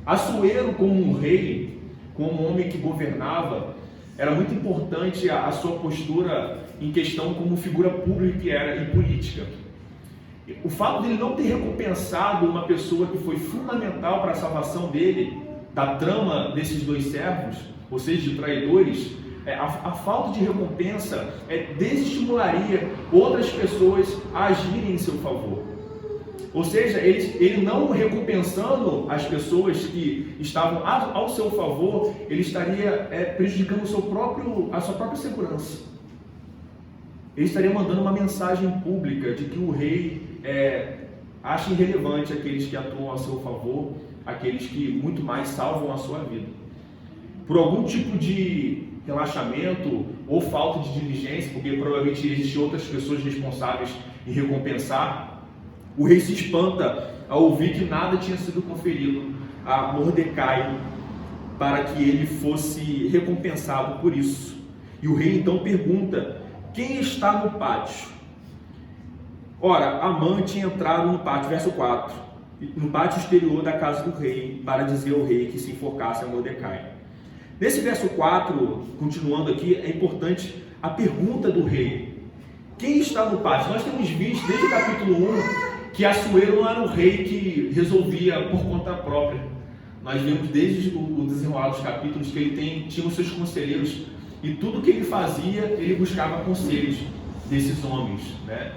Assuero, como um rei, como um homem que governava, era muito importante a sua postura em questão como figura pública que era e política. O fato dele não ter recompensado uma pessoa que foi fundamental para a salvação dele, da trama desses dois servos, ou seja, de traidores, a falta de recompensa desestimularia outras pessoas a agirem em seu favor. Ou seja, ele não recompensando as pessoas que estavam ao seu favor, ele estaria prejudicando a sua própria segurança. Ele estaria mandando uma mensagem pública de que o rei acha irrelevante aqueles que atuam a seu favor, aqueles que muito mais salvam a sua vida. Por algum tipo de relaxamento ou falta de diligência, porque provavelmente existiam outras pessoas responsáveis em recompensar, o rei se espanta ao ouvir que nada tinha sido conferido a Mordecai para que ele fosse recompensado por isso. E o rei então pergunta: quem está no pátio? Ora, Amã tinha entrado no pátio, verso 4, no pátio exterior da casa do rei, para dizer ao rei que se enforcasse a Mordecai. Nesse verso 4, continuando aqui, é importante a pergunta do rei: quem está no pátio? Nós temos visto desde o capítulo 1 que Assuero não era um rei que resolvia por conta própria. Nós vemos desde o desenrolar dos capítulos que ele tinha os seus conselheiros, e tudo que ele fazia, ele buscava conselhos desses homens, né?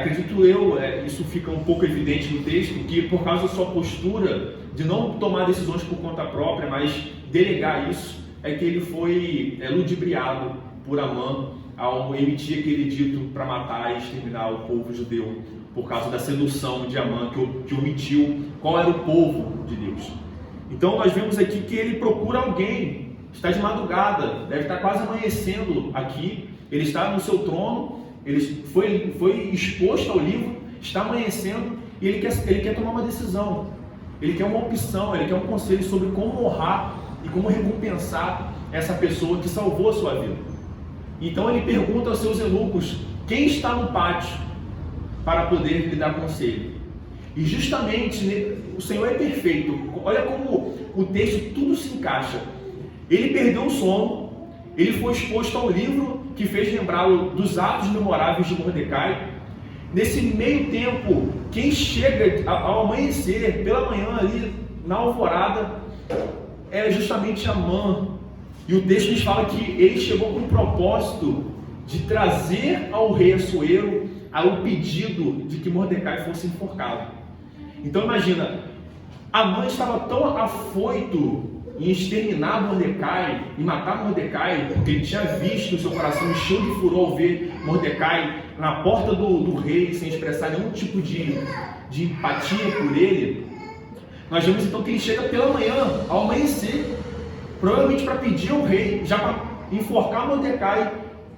Acredito eu, isso fica um pouco evidente no texto, que por causa da sua postura de não tomar decisões por conta própria, mas delegar isso, que ele foi ludibriado por Amã ao emitir aquele dito para matar e exterminar o povo judeu, por causa da sedução de Amã, que omitiu qual era o povo de Deus. Então nós vemos aqui que ele procura alguém, está de madrugada, deve estar quase amanhecendo aqui, ele está no seu trono, ele foi exposto ao livro, está amanhecendo, e ele quer tomar uma decisão, ele quer uma opção, ele quer um conselho sobre como honrar e como recompensar essa pessoa que salvou a sua vida. Então ele pergunta aos seus eunucos: quem está no pátio, para poder lhe dar conselho. E justamente o Senhor é perfeito. Olha como o texto tudo se encaixa. Ele perdeu o sono, ele foi exposto ao livro que fez lembrá-lo dos atos memoráveis de Mordecai. Nesse meio tempo, quem chega ao amanhecer, pela manhã ali, na alvorada, é justamente Amã. E o texto nos fala que ele chegou com o propósito de trazer ao rei Assuero o pedido de que Mordecai fosse enforcado. Então imagina, Amã estava tão afoito em exterminar Mordecai, em matar Mordecai, porque ele tinha visto o seu coração encheu de furor ao ver Mordecai na porta do rei, sem expressar nenhum tipo de empatia por ele. Nós vemos então que ele chega pela manhã, ao amanhecer, provavelmente para pedir ao rei, já para enforcar Mordecai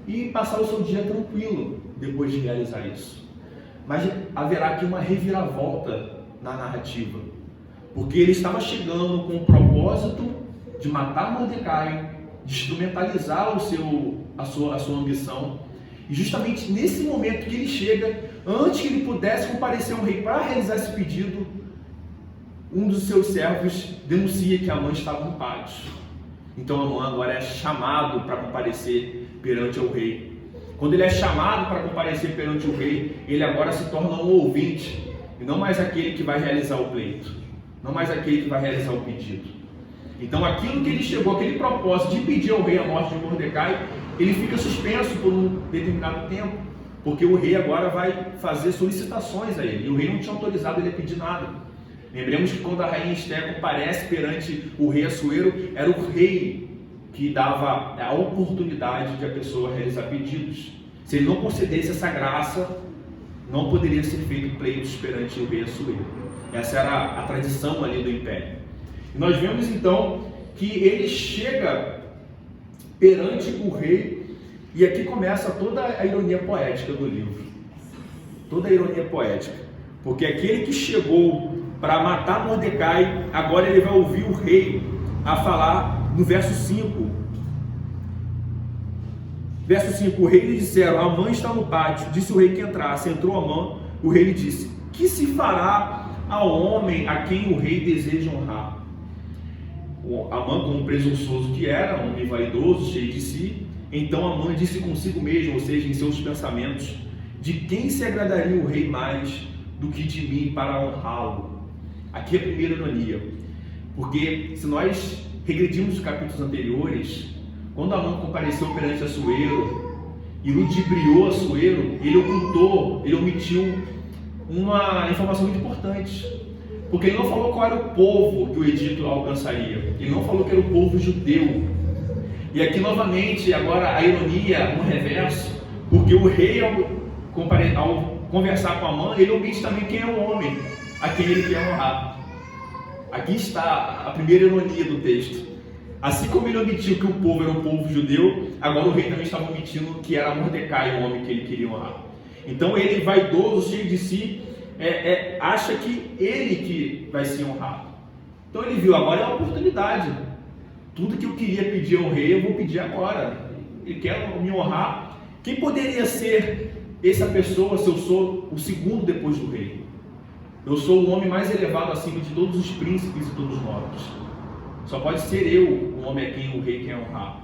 e passar o seu dia tranquilo depois de realizar isso. Mas haverá aqui uma reviravolta na narrativa, porque ele estava chegando com o propósito de matar Mordecai, de instrumentalizar a sua ambição, e justamente nesse momento que ele chega, antes que ele pudesse comparecer ao rei para realizar esse pedido, um dos seus servos denuncia que Amã estava no pátio. Então Amã agora é chamado para comparecer perante o rei. Quando ele é chamado para comparecer perante o rei, ele agora se torna um ouvinte, e não mais aquele que vai realizar o pleito, não mais aquele que vai realizar o pedido. Então aquilo que ele chegou, aquele propósito de pedir ao rei a morte de Mordecai, ele fica suspenso por um determinado tempo, porque o rei agora vai fazer solicitações a ele, e o rei não tinha autorizado ele a pedir nada. Lembremos que quando a rainha Esté comparece perante o rei Assuero, era o rei que dava a oportunidade de a pessoa realizar pedidos. Se ele não concedesse essa graça, não poderia ser feito pleitos perante o rei Assuero. Essa era a tradição ali do império. E nós vemos então que ele chega perante o rei, e aqui começa toda a ironia poética do livro. Toda a ironia poética. Porque aquele que chegou para matar Mordecai, agora ele vai ouvir o rei a falar no verso 5. Verso 5, o rei lhe disseram, Amã está no pátio, disse o rei que entrasse, entrou Amã, o rei lhe disse, que se fará ao homem a quem o rei deseja honrar? Amã, como presunçoso que era, um homem vaidoso, cheio de si, então Amã disse consigo mesmo, ou seja, em seus pensamentos, de quem se agradaria o rei mais do que de mim para honrá-lo? Aqui é a primeira ironia, porque se nós regredirmos os capítulos anteriores, quando Amã compareceu perante Assuero e ludibriou Assuero, ele omitiu uma informação muito importante, porque ele não falou qual era o povo que o edito alcançaria, ele não falou que era o povo judeu. E aqui novamente, agora a ironia no reverso, porque o rei ao conversar com Amã, ele omite também quem é o homem a quem ele quer honrar. Aqui está a primeira ironia do texto. Assim como ele omitiu que o povo era o povo judeu, agora o rei também estava omitindo que era Mordecai o homem que ele queria honrar. Então ele, vaidoso, cheio de si, acha que ele que vai ser honrado. Então ele viu, agora é a oportunidade. Tudo que eu queria pedir ao rei, eu vou pedir agora. Ele quer me honrar. Quem poderia ser essa pessoa se eu sou o segundo depois do rei? Eu sou o homem mais elevado acima de todos os príncipes e todos os nobres. Só pode ser eu o homem a quem o rei quer honrar.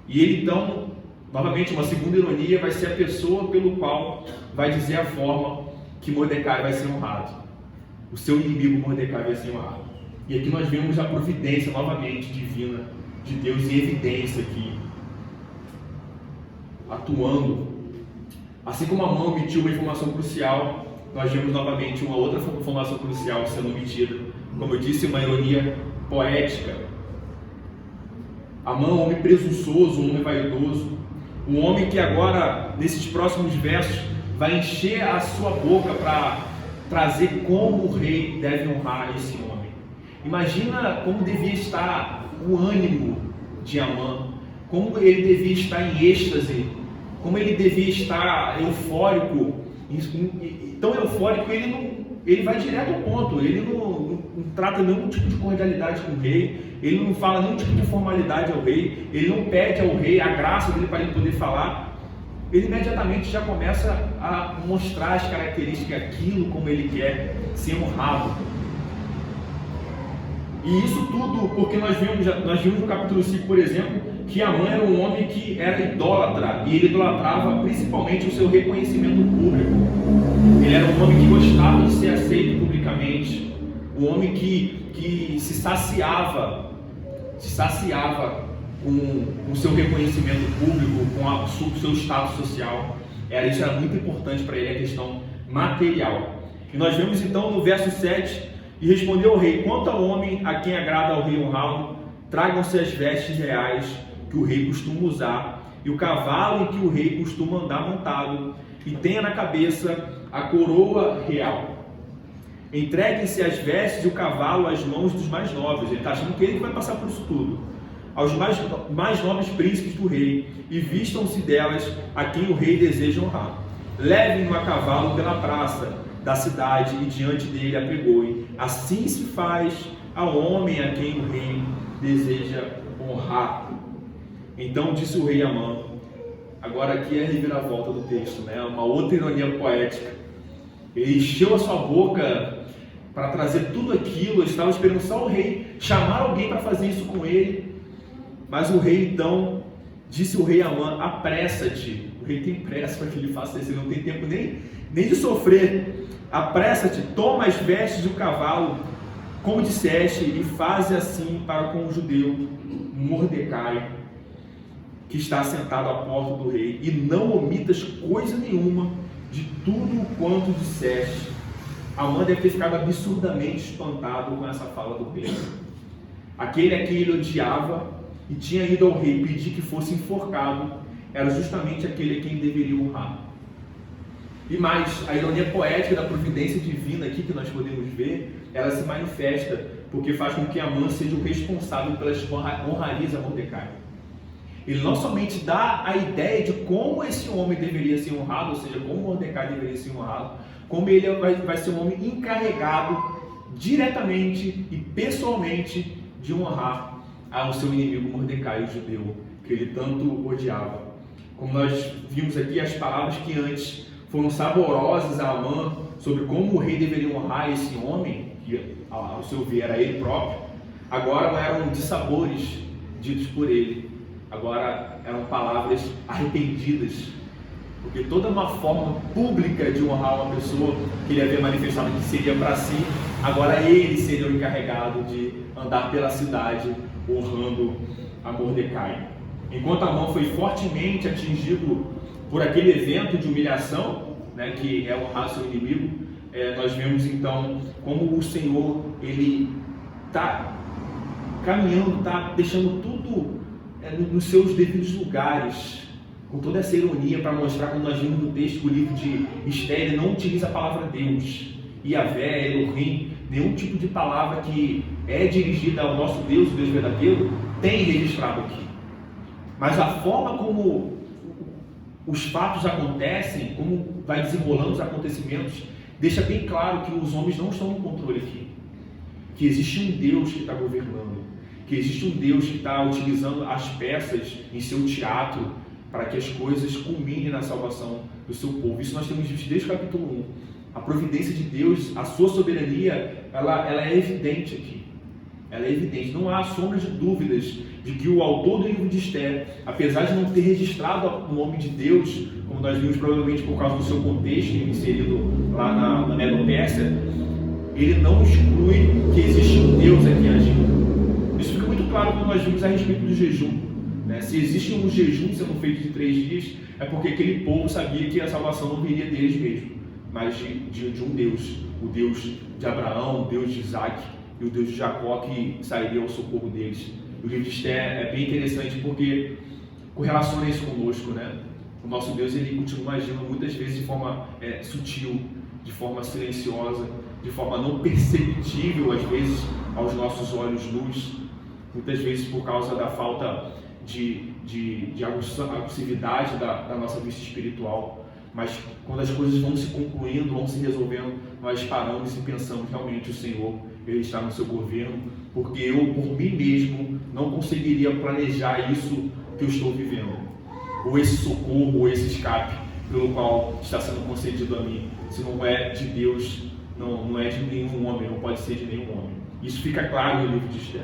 E ele então, novamente, uma segunda ironia, vai ser a pessoa pelo qual vai dizer a forma que Mordecai vai ser honrado. O seu inimigo Mordecai vai ser honrado. E aqui nós vemos a providência novamente divina de Deus em evidência aqui, atuando. Assim como Amã omitiu uma informação crucial, nós vemos novamente uma outra informação crucial sendo omitida. Como eu disse, uma ironia poética. Amã, um homem presunçoso, um homem vaidoso, um homem que agora, nesses próximos versos, vai encher a sua boca para trazer como o rei deve honrar esse homem. Imagina como devia estar o ânimo de Amã, como ele devia estar em êxtase, como ele devia estar eufórico, tão eufórico que ele vai direto ao ponto, ele não trata nenhum tipo de cordialidade com o rei, ele não fala nenhum tipo de formalidade ao rei, ele não pede ao rei a graça dele para ele poder falar, ele imediatamente já começa a mostrar as características daquilo como ele quer ser honrado. E isso tudo porque nós vimos no capítulo 5, por exemplo, que Amã era um homem que era idólatra, e ele idolatrava principalmente o seu reconhecimento público. Ele era um homem que gostava de ser aceito publicamente, um homem que se saciava com o seu reconhecimento público, com o seu status social. Isso era muito importante para ele, a questão material. E nós vemos então no verso 7, e respondeu o rei: quanto ao homem a quem agrada ao rei honrá-lo, tragam-se as vestes reais que o rei costuma usar, e o cavalo em que o rei costuma andar montado, e tenha na cabeça a coroa real. Entreguem-se as vestes e o cavalo às mãos dos mais nobres. Ele está achando que ele vai passar por isso tudo. Aos mais nobres príncipes do rei, e vistam-se delas a quem o rei deseja honrar. Levem-no a cavalo pela praça da cidade, e diante dele apregoem. Assim se faz ao homem a quem o rei deseja honrar. Então disse o rei Amã. Agora aqui é a reviravolta do texto, né? Uma outra ironia poética. Ele encheu a sua boca para trazer tudo aquilo. Ele estava esperando só o rei chamar alguém para fazer isso com ele. Mas o rei então disse o rei Amã: apressa-te. O rei tem pressa para que ele faça isso. Ele não tem tempo nem de sofrer. Apressa-te, toma as vestes do cavalo, como disseste, e faze assim para com o judeu Mordecai, que está sentado à porta do rei, e não omitas coisa nenhuma de tudo quanto disseste. Amã deve ter ficado absurdamente espantado com essa fala do rei. Aquele a quem ele odiava e tinha ido ao rei pedir que fosse enforcado, era justamente aquele a quem deveria honrar. E mais, a ironia poética da providência divina aqui que nós podemos ver, ela se manifesta porque faz com que Amã seja o responsável pelas honrarias a Mordecai. Ele não somente dá a ideia de como esse homem deveria ser honrado, ou seja, como Mordecai deveria ser honrado, como ele vai ser um homem encarregado diretamente e pessoalmente de honrar ao seu inimigo Mordecai, o judeu, que ele tanto odiava. Como nós vimos aqui, as palavras que antes foram saborosas a Amã sobre como o rei deveria honrar esse homem, que ao seu ver era ele próprio, agora não eram dissabores ditos por ele, agora eram palavras arrependidas, porque toda uma forma pública de honrar uma pessoa que ele havia manifestado que seria para si, agora ele seria o encarregado de andar pela cidade honrando a Mordecai. Enquanto Amã foi fortemente atingido por aquele evento de humilhação, né, que é honrar seu inimigo, nós vemos então como o Senhor ele está caminhando, está deixando tudo nos seus devidos lugares, com toda essa ironia, para mostrar, como nós vimos no texto do livro de Esther, ele não utiliza a palavra Deus, Yahvé, Elohim, nenhum tipo de palavra que é dirigida ao nosso Deus, o Deus verdadeiro, tem registrado aqui. Mas a forma como os fatos acontecem, como vai desenrolando os acontecimentos, deixa bem claro que os homens não estão no controle aqui. Que existe um Deus que está governando. Que existe um Deus que está utilizando as peças em seu teatro para que as coisas culminem na salvação do seu povo. Isso nós temos visto desde o capítulo 1. A providência de Deus, a sua soberania, ela é evidente aqui. Ela é evidente. Não há sombra de dúvidas de que o autor do livro de Esther, apesar de não ter registrado o nome de Deus, como nós vimos provavelmente por causa do seu contexto inserido lá na Medo-Pérsia, ele não exclui que existe um Deus aqui agindo. Isso fica muito claro quando nós vimos a respeito do jejum. Né? Se existe um jejum sendo feito de 3 dias, é porque aquele povo sabia que a salvação não viria deles mesmo, mas de um Deus, o Deus de Abraão, o Deus de Isaac e o Deus de Jacó, que sairia ao socorro deles. O livro de Esther é bem interessante porque correlaciona isso conosco, né? O nosso Deus, ele continua agindo muitas vezes de forma sutil, de forma silenciosa, de forma não perceptível, às vezes, aos nossos olhos nus, muitas vezes por causa da falta de agustividade da nossa vista espiritual. Mas quando as coisas vão se concluindo, vão se resolvendo, nós paramos e pensamos, realmente o Senhor, ele está no seu governo, porque eu, por mim mesmo, não conseguiria planejar isso que eu estou vivendo, ou esse socorro, ou esse escape pelo qual está sendo concedido a mim. Se não é de Deus, não é de nenhum homem, não pode ser de nenhum homem. Isso fica claro no livro de Esther.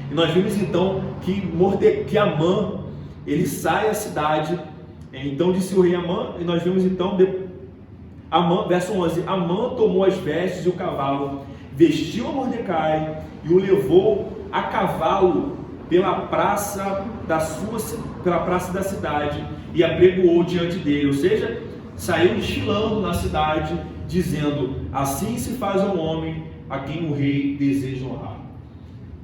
E nós vimos então que Amã, ele sai da cidade. Então disse o rei Amã, e nós vimos então, verso 11: Amã tomou as vestes e o cavalo, vestiu a Mordecai e o levou a cavalo pela praça da cidade e apregoou diante dele. Ou seja, saiu desfilando na cidade, dizendo: assim se faz ao homem a quem o rei deseja honrar.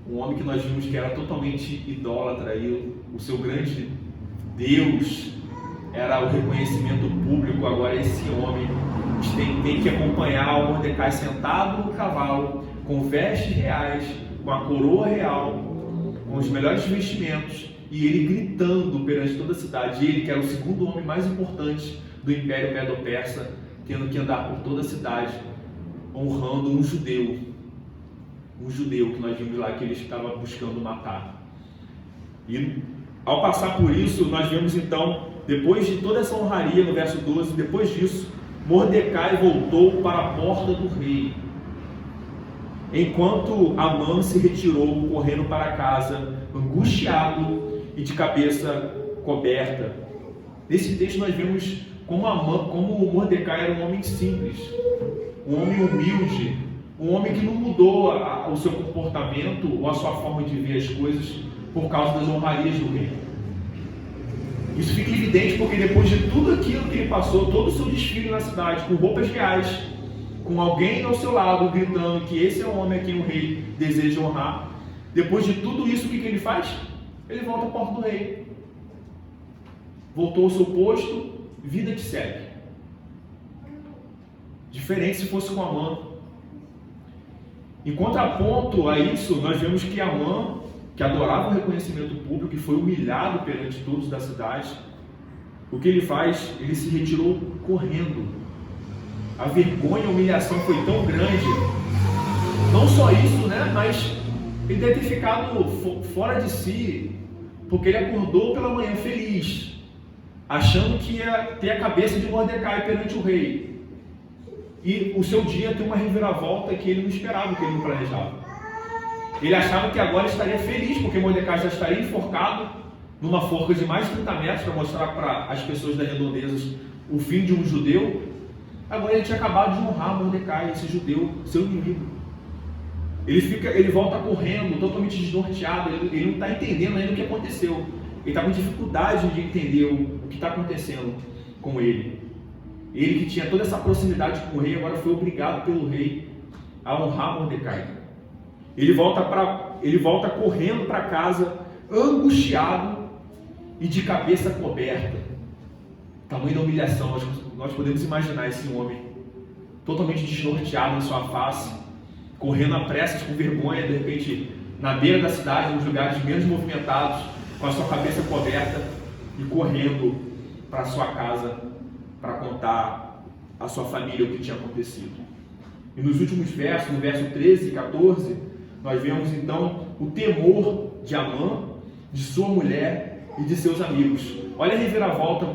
Um homem que nós vimos que era totalmente idólatra, e o seu grande Deus era o reconhecimento público. Agora esse homem tem que acompanhar o Mordecai sentado no cavalo, com vestes reais, com a coroa real, com os melhores vestimentos, e ele gritando perante toda a cidade. Ele, que era o segundo homem mais importante do Império Medo-Persa, tendo que andar por toda a cidade, honrando um judeu que nós vimos lá que ele estava buscando matar. E ao passar por isso, nós vemos então, depois de toda essa honraria, no verso 12, depois disso, Mordecai voltou para a porta do rei, enquanto Amã se retirou correndo para casa, angustiado e de cabeça coberta. Nesse texto nós vemos como Mordecai era um homem simples, um homem humilde, um homem que não mudou o seu comportamento ou a sua forma de ver as coisas por causa das honrarias do rei. Isso fica evidente porque depois de tudo aquilo que ele passou, todo o seu desfile na cidade, com roupas reais, com alguém ao seu lado gritando que esse é o homem a quem o rei deseja honrar, depois de tudo isso, o que ele faz? Ele volta à porta do rei. Voltou ao seu posto, vida que segue. Diferente se fosse com Amã. Em contraponto a isso, nós vemos que Amã, que adorava o reconhecimento público e foi humilhado perante todos da cidade, o que ele faz? Ele se retirou correndo. A vergonha e a humilhação foi tão grande, não só isso, né? Mas ele deve ter ficado fora de si, porque ele acordou pela manhã feliz, achando que ia ter a cabeça de Mordecai perante o rei. E o seu dia tem uma reviravolta que ele não esperava, que ele não planejava. Ele achava que agora estaria feliz, porque Mordecai já estaria enforcado numa forca de mais de 30 metros, para mostrar para as pessoas das redondezas o fim de um judeu. Agora ele tinha acabado de honrar Mordecai, esse judeu, seu inimigo. Ele volta correndo, totalmente desnorteado, ele não está entendendo ainda o que aconteceu. Ele está com dificuldade de entender o que está acontecendo com ele. Ele que tinha toda essa proximidade com o rei, agora foi obrigado pelo rei a honrar Mordecai. Ele volta correndo para casa, angustiado e de cabeça coberta. Tamanho da humilhação, nós podemos imaginar esse homem totalmente desnorteado em sua face, correndo a pressas, com vergonha, de repente, na beira da cidade, nos lugares menos movimentados, com a sua cabeça coberta e correndo para sua casa para contar à sua família o que tinha acontecido. E nos últimos versos, no verso 13 e 14, nós vemos então o temor de Amã, de sua mulher e de seus amigos. Olha a reviravolta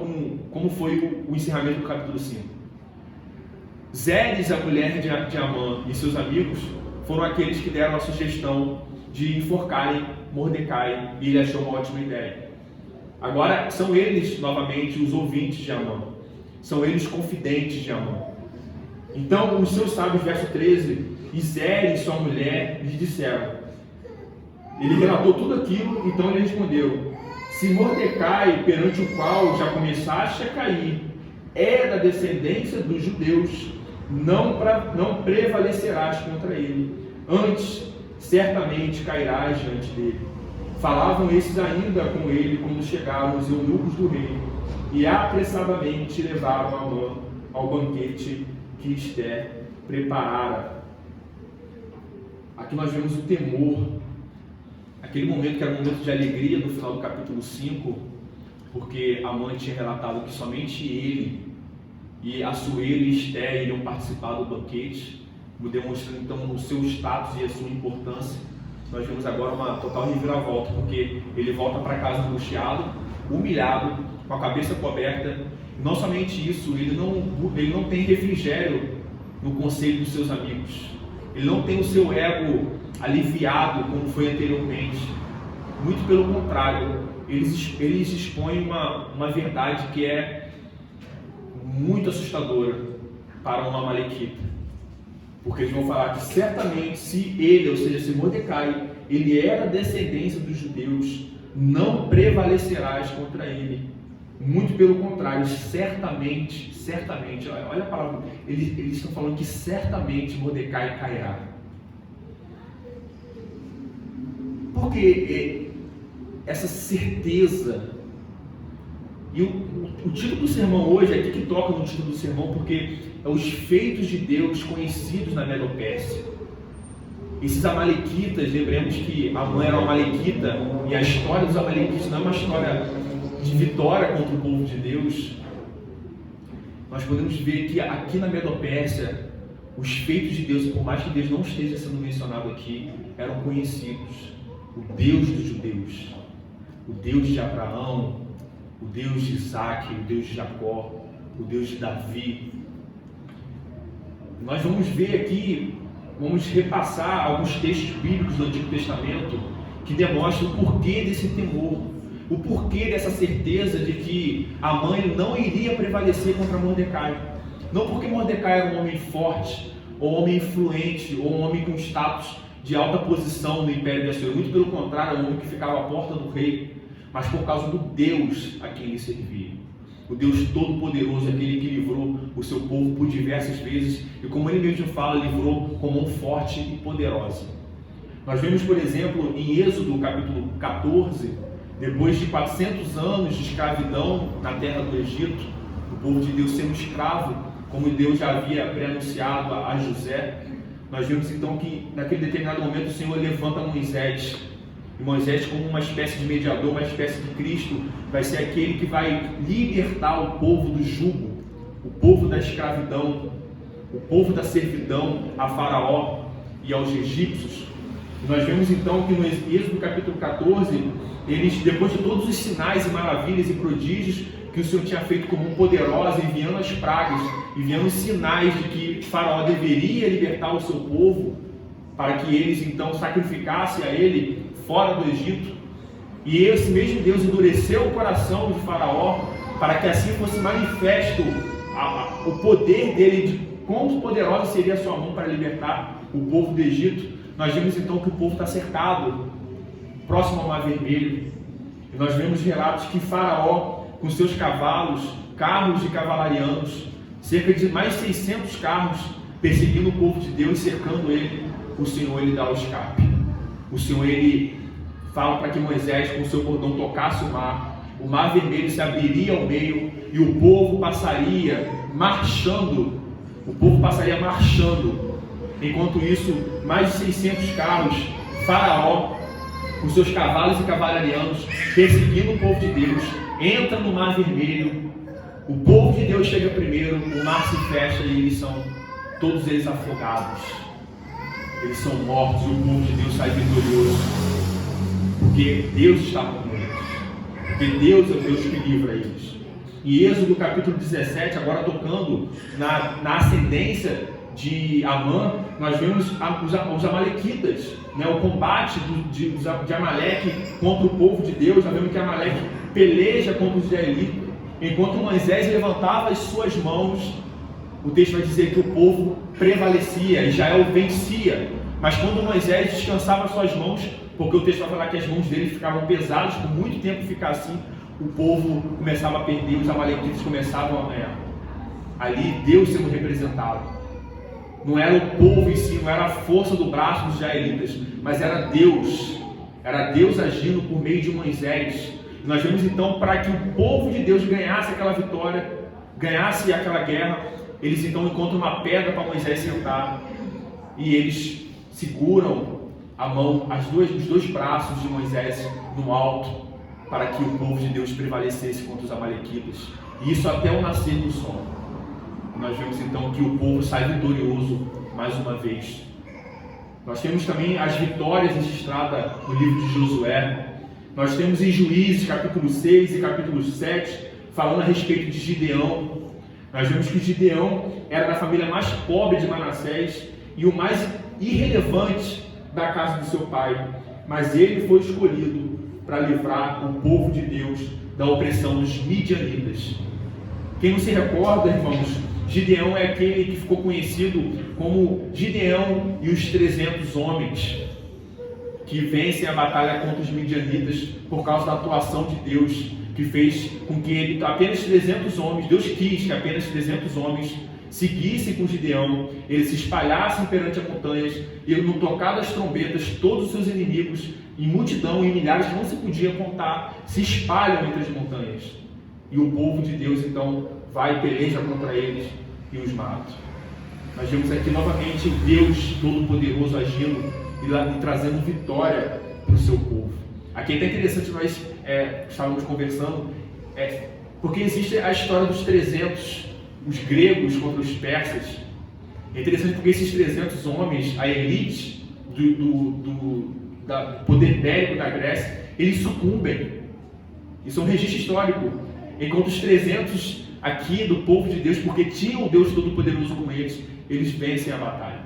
como foi o encerramento do capítulo 5. Zeres, a mulher de Amã, e seus amigos foram aqueles que deram a sugestão de enforcarem Mordecai, e ele achou uma ótima ideia. Agora são eles novamente os ouvintes de Amã, são eles confidentes de Amã. Então os seus sábios, verso 13, e Zeres, sua mulher, lhe disseram. Ele relatou tudo aquilo, então ele respondeu: se Mordecai, perante o qual já começaste a cair, é da descendência dos judeus, não prevalecerás contra ele, antes certamente cairás diante dele. Falavam esses ainda com ele quando chegaram os eunucos do rei, e apressadamente levaram Amã ao banquete que Esther preparara. Aqui nós vemos o temor, aquele momento que era um momento de alegria no final do capítulo 5, porque Amã tinha relatado que somente ele e Assuero e Esther iriam participar do banquete, demonstrando então o seu status e a sua importância. Nós vemos agora uma total reviravolta, porque ele volta para casa angustiado, humilhado, com a cabeça coberta. E não somente isso, ele não tem refrigério no conselho dos seus amigos. Ele não tem o seu ego aliviado como foi anteriormente. Muito pelo contrário, eles expõem uma verdade que é muito assustadora para um amalequita. Porque eles vão falar que certamente se ele, ou seja, se Mordecai, ele era descendência dos judeus, não prevalecerás contra ele. Muito pelo contrário, certamente, olha a palavra, eles estão falando que certamente Mordecai cairá. Porque essa certeza, e o título do sermão hoje, é aqui que toca no título do sermão, porque é os feitos de Deus conhecidos na Medopérsia. Esses amalequitas, lembremos que Amã era um amalequita, e a história dos amalequitas não é uma história de vitória contra o povo de Deus. Nós podemos ver que aqui na Medopérsia, os feitos de Deus, por mais que Deus não esteja sendo mencionado aqui, eram conhecidos. O Deus dos judeus, o Deus de Abraão, o Deus de Isaac, o Deus de Jacó, o Deus de Davi. Nós vamos ver aqui, vamos repassar alguns textos bíblicos do Antigo Testamento que demonstram o porquê desse temor, o porquê dessa certeza de que Amã não iria prevalecer contra Mordecai. Não porque Mordecai era um homem forte, ou um homem influente, ou um homem com status de alta posição no Império de Assírio, muito pelo contrário, um homem que ficava à porta do rei, mas por causa do Deus a quem ele servia. O Deus Todo-Poderoso, aquele que livrou o seu povo por diversas vezes, e como ele mesmo fala, livrou com mão forte e poderosa. Nós vemos, por exemplo, em Êxodo, capítulo 14, depois de 400 anos de escravidão na terra do Egito, o povo de Deus sendo escravo, como Deus já havia pré-anunciado a José, nós vemos então que naquele determinado momento o Senhor levanta Moisés. E Moisés, como uma espécie de mediador, uma espécie de Cristo, vai ser aquele que vai libertar o povo do jugo, o povo da escravidão, o povo da servidão a Faraó e aos egípcios. E nós vemos então que no Êxodo capítulo 14, eles, depois de todos os sinais e maravilhas e prodígios que o Senhor tinha feito como um poderoso, enviando as pragas, enviando os sinais de que Faraó deveria libertar o seu povo, para que eles então sacrificassem a ele fora do Egito. E esse mesmo Deus endureceu o coração de Faraó, para que assim fosse manifesto o poder dele, de quão poderosa seria a sua mão para libertar o povo do Egito. Nós vemos então que o povo está cercado, próximo ao Mar Vermelho. E nós vemos relatos que Faraó, com seus cavalos, carros de cavalarianos, cerca de mais de 600 carros, perseguindo o povo de Deus, cercando ele, o Senhor ele dá o escape. O Senhor ele fala para que Moisés com seu cordão tocasse o Mar Vermelho se abriria ao meio e o povo passaria marchando. Enquanto isso, mais de 600 carros, Faraó, com seus cavalos e cavalarianos, perseguindo o povo de Deus, entra no Mar Vermelho. O povo de Deus chega primeiro, o mar se fecha e todos eles afogados. Eles são mortos e o povo de Deus sai vitorioso. Porque Deus está com eles. Porque Deus é o Deus que livra eles. Em Êxodo capítulo 17, agora tocando na ascendência de Amã, nós vemos os amalequitas, né? O combate de Amaleque contra o povo de Deus. Nós vemos que Amaleque peleja contra os israelitas. Enquanto Moisés levantava as suas mãos, o texto vai dizer que o povo prevalecia, Israel vencia. Mas quando Moisés descansava as suas mãos, porque o texto vai falar que as mãos dele ficavam pesadas, por muito tempo ficar assim, o povo começava a perder, os amalequitas começavam a ganhar. Ali Deus sendo representado. Não era o povo em si, não era a força do braço dos israelitas, mas era Deus agindo por meio de Moisés. E nós vemos então, para que o povo de Deus ganhasse aquela vitória, ganhasse aquela guerra, eles então encontram uma pedra para Moisés sentar, e eles seguram a mão, os dois braços de Moisés no alto, para que o povo de Deus prevalecesse contra os amalequitas, e isso até o nascer do sol. Nós vemos então que o povo sai vitorioso mais uma vez. Nós temos também as vitórias registradas no livro de Josué. Nós temos em Juízes capítulo 6 e capítulo 7 falando a respeito de Gideão. Nós vemos que Gideão era da família mais pobre de Manassés e o mais irrelevante da casa do seu pai, mas ele foi escolhido para livrar o povo de Deus da opressão dos midianitas. Quem não se recorda, irmãos, Gideão é aquele que ficou conhecido como Gideão e os 300 homens que vencem a batalha contra os midianitas por causa da atuação de Deus, que fez com que apenas 300 homens, Deus quis que apenas 300 homens seguissem com Gideão, eles se espalhassem perante as montanhas, e no tocar das trombetas, todos os seus inimigos, em multidão, em milhares que não se podia contar, se espalham entre as montanhas. E o povo de Deus, então, vai e peleja contra eles e os mata. Nós vemos aqui novamente Deus Todo-Poderoso agindo e trazendo vitória para o seu povo. Aqui é até interessante, nós estávamos conversando, porque existe a história dos 300, os gregos contra os persas. É interessante porque esses 300 homens, a elite do poder bélico da Grécia, eles sucumbem. Isso é um registro histórico. Enquanto os 300 aqui do povo de Deus, porque tinham o Deus Todo-Poderoso com eles, eles vencem a batalha.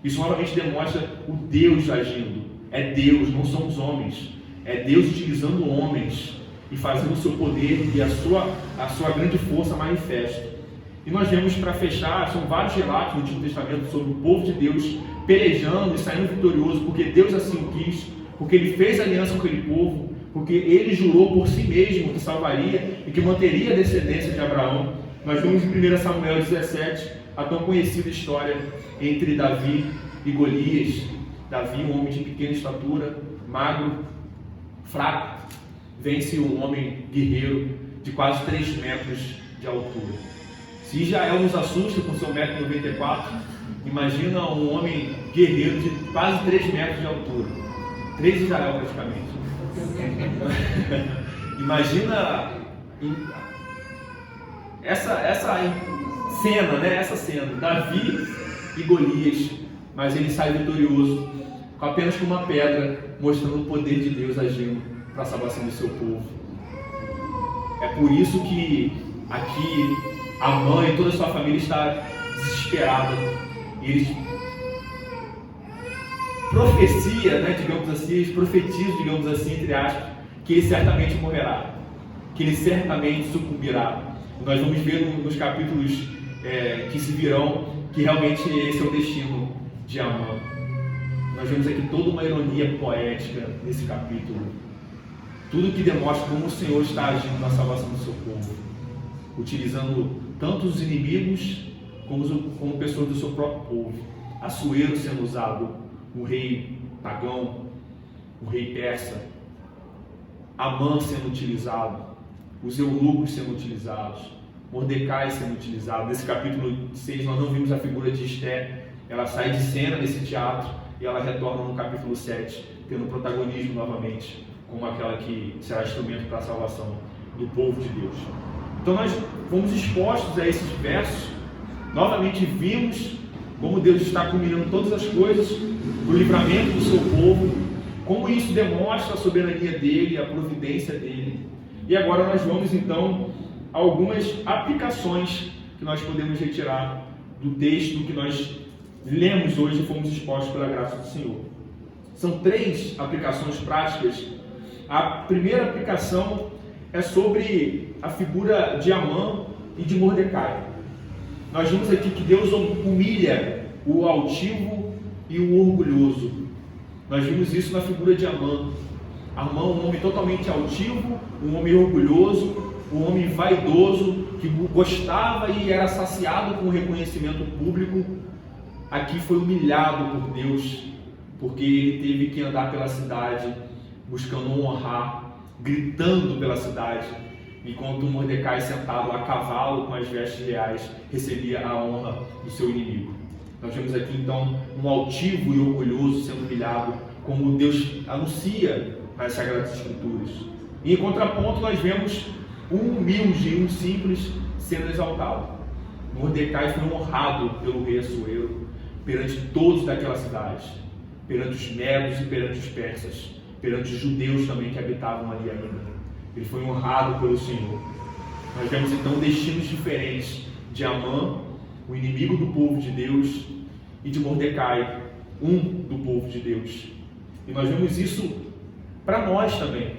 Isso novamente demonstra o Deus agindo. É Deus, não são os homens. É Deus utilizando homens e fazendo o seu poder e a sua grande força manifesta. E nós vemos, para fechar, são vários relatos no Antigo Testamento sobre o povo de Deus pelejando e saindo vitorioso, porque Deus assim o quis, porque Ele fez aliança com aquele povo, porque Ele jurou por si mesmo que salvaria e que manteria a descendência de Abraão. Nós vemos em 1 Samuel 17 a tão conhecida história entre Davi e Golias. Davi, um homem de pequena estatura, magro, fraco, vence um homem guerreiro de quase 3 metros de altura. Se Israel nos assusta com seu 1,94 m, imagina um homem guerreiro de quase 3 metros de altura. 3 Israel praticamente. Imagina essa cena, né? Essa cena, Davi e Golias, mas ele sai vitorioso, apenas com uma pedra, mostrando o poder de Deus agindo para a salvação do seu povo. É por isso que aqui a mãe e toda a sua família está desesperada. E eles profecia, né, digamos assim, eles profetizam, digamos assim, entre aspas, que ele certamente morrerá, que ele certamente sucumbirá. Nós vamos ver nos capítulos que se virão que realmente esse é o destino de Amã. Nós vemos aqui toda uma ironia poética nesse capítulo. Tudo que demonstra como o Senhor está agindo na salvação do seu povo, utilizando tanto os inimigos como pessoas do seu próprio povo. Assuero sendo usado, um rei pagão, um rei persa. Amã sendo utilizado, os eunucos sendo utilizados, Mordecai sendo utilizado. Nesse capítulo 6 nós não vimos a figura de Esté, ela sai de cena nesse teatro e ela retorna no capítulo 7, tendo protagonismo novamente, como aquela que será instrumento para a salvação do povo de Deus. Então nós fomos expostos a esses versos, novamente vimos como Deus está culminando todas as coisas para o livramento do seu povo, como isso demonstra a soberania dele, a providência dele. E agora nós vamos então a algumas aplicações que nós podemos retirar do texto que nós lemos hoje e fomos expostos pela graça do Senhor. São 3 aplicações práticas. A primeira aplicação é sobre a figura de Amã e de Mordecai. Nós vimos aqui que Deus humilha o altivo e o orgulhoso. Nós vimos isso na figura de Amã. Amã, um homem totalmente altivo, um homem orgulhoso, um homem vaidoso, que gostava e era saciado com o reconhecimento público. Aqui foi humilhado por Deus, porque ele teve que andar pela cidade, buscando honrar, gritando pela cidade, enquanto Mordecai, sentado a cavalo com as vestes reais, recebia a honra do seu inimigo. Nós vemos aqui então um altivo e orgulhoso sendo humilhado, como Deus anuncia nas Sagradas Escrituras. E em contraponto nós vemos um humilde e um simples sendo exaltado. Mordecai foi honrado pelo rei Assuero perante todos daquela cidade, perante os medos e perante os persas, perante os judeus também que habitavam ali ainda. Ele foi honrado pelo Senhor. Nós vemos então destinos diferentes de Amã, o inimigo do povo de Deus, e de Mordecai, um do povo de Deus. E nós vemos isso para nós também.